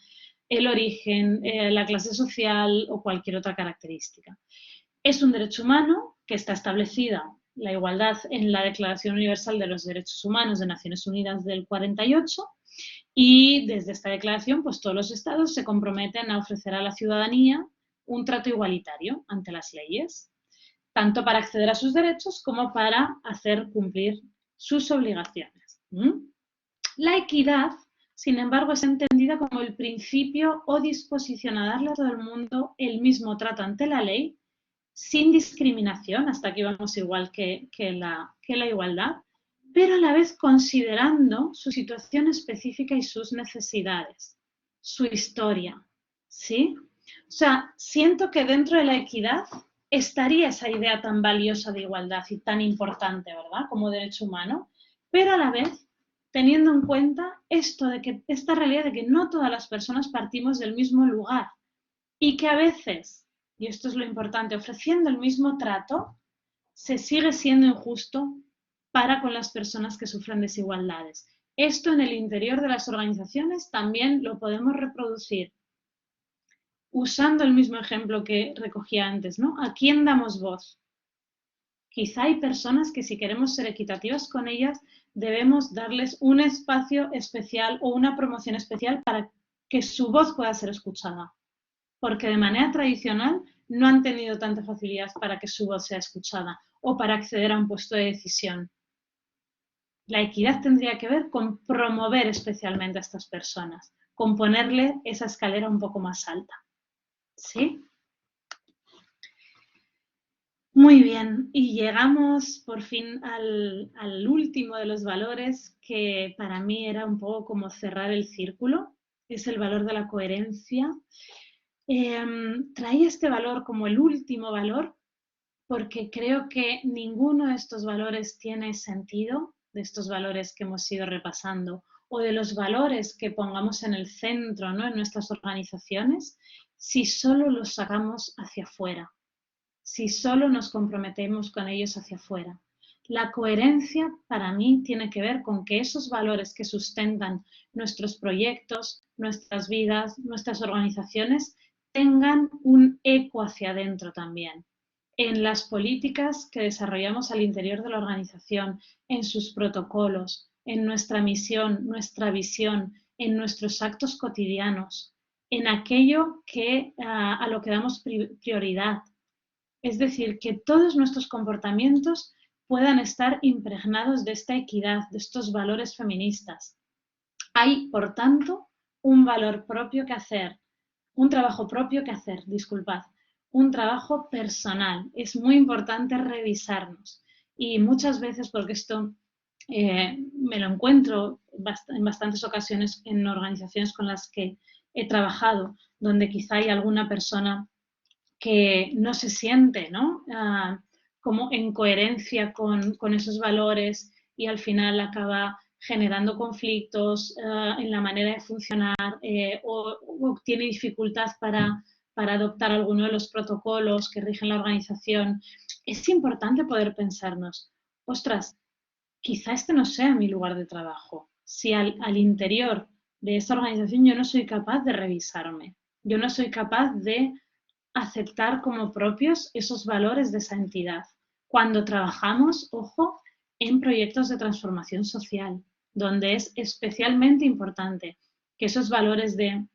el origen, la clase social o cualquier otra característica. Es un derecho humano que está establecida la igualdad en la Declaración Universal de los Derechos Humanos de Naciones Unidas del 48 y desde esta declaración pues todos los estados se comprometen a ofrecer a la ciudadanía un trato igualitario ante las leyes, tanto para acceder a sus derechos como para hacer cumplir sus obligaciones. La equidad, sin embargo, es entendida como el principio o disposición a darle a todo el mundo el mismo trato ante la ley, sin discriminación, hasta aquí vamos igual que la igualdad, pero a la vez considerando su situación específica y sus necesidades, su historia, ¿sí? O sea, siento que dentro de la equidad estaría esa idea tan valiosa de igualdad y tan importante, ¿verdad? Como derecho humano, pero a la vez teniendo en cuenta esto de que esta realidad de que no todas las personas partimos del mismo lugar y que a veces, y esto es lo importante, ofreciendo el mismo trato, se sigue siendo injusto para con las personas que sufren desigualdades. Esto en el interior de las organizaciones también lo podemos reproducir usando el mismo ejemplo que recogía antes, ¿no? ¿A quién damos voz? Quizá hay personas que si queremos ser equitativas con ellas, debemos darles un espacio especial o una promoción especial para que su voz pueda ser escuchada, porque de manera tradicional no han tenido tanta facilidad para que su voz sea escuchada o para acceder a un puesto de decisión. La equidad tendría que ver con promover especialmente a estas personas, con ponerle esa escalera un poco más alta. ¿Sí? Muy bien, y llegamos por fin al último de los valores que para mí era un poco como cerrar el círculo, es el valor de la coherencia. Traía este valor como el último valor porque creo que ninguno de estos valores tiene sentido, de estos valores que hemos ido repasando, o de los valores que pongamos en el centro, ¿no? En nuestras organizaciones, si solo los sacamos hacia afuera, si solo nos comprometemos con ellos hacia afuera. La coherencia para mí tiene que ver con que esos valores que sustentan nuestros proyectos, nuestras vidas, nuestras organizaciones, tengan un eco hacia adentro también en las políticas que desarrollamos al interior de la organización, en sus protocolos, en nuestra misión, nuestra visión, en nuestros actos cotidianos, en aquello que, a lo que damos prioridad. Es decir, que todos nuestros comportamientos puedan estar impregnados de esta equidad, de estos valores feministas. Hay, por tanto, un valor propio que hacer, un trabajo propio que hacer, disculpad, un trabajo personal. Es muy importante revisarnos y muchas veces, porque esto me lo encuentro en bastantes ocasiones en organizaciones con las que he trabajado, donde quizá hay alguna persona que no se siente, ¿no? Como en coherencia con esos valores y al final acaba generando conflictos en la manera de funcionar o tiene dificultad para adoptar alguno de los protocolos que rigen la organización. Es importante poder pensarnos, ostras, quizá este no sea mi lugar de trabajo. Si al interior de esta organización yo no soy capaz de revisarme, yo no soy capaz de aceptar como propios esos valores de esa entidad. Cuando trabajamos, ojo, en proyectos de transformación social, donde es especialmente importante que esos valores de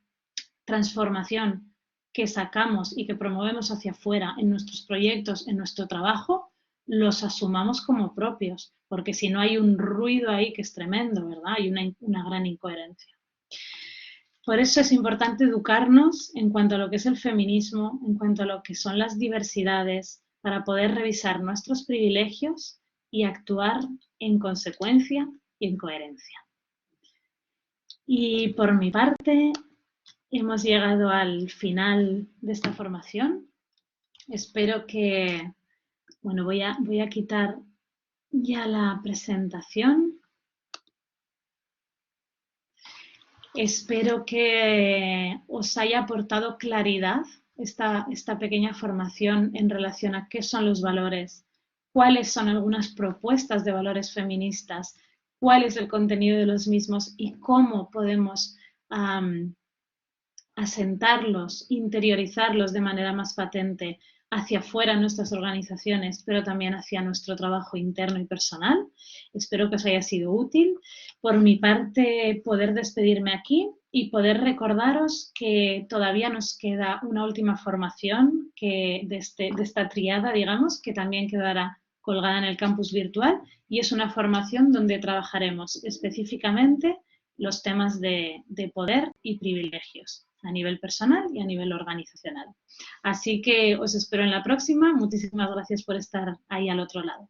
transformación que sacamos y que promovemos hacia afuera en nuestros proyectos, en nuestro trabajo, los asumamos como propios, porque si no hay un ruido ahí que es tremendo, ¿verdad? Hay una gran incoherencia. Por eso es importante educarnos en cuanto a lo que es el feminismo, en cuanto a lo que son las diversidades, para poder revisar nuestros privilegios y actuar en consecuencia y en coherencia. Y por mi parte, hemos llegado al final de esta formación. Espero que, bueno, voy a quitar ya la presentación. Espero que os haya aportado claridad esta pequeña formación en relación a qué son los valores, cuáles son algunas propuestas de valores feministas, cuál es el contenido de los mismos y cómo podemos asentarlos, interiorizarlos de manera más patente hacia afuera en nuestras organizaciones, pero también hacia nuestro trabajo interno y personal. Espero que os haya sido útil. Por mi parte, poder despedirme aquí y poder recordaros que todavía nos queda una última formación de esta triada, digamos, que también quedará colgada en el campus virtual y es una formación donde trabajaremos específicamente los temas de poder y privilegios a nivel personal y a nivel organizacional. Así que os espero en la próxima. Muchísimas gracias por estar ahí al otro lado.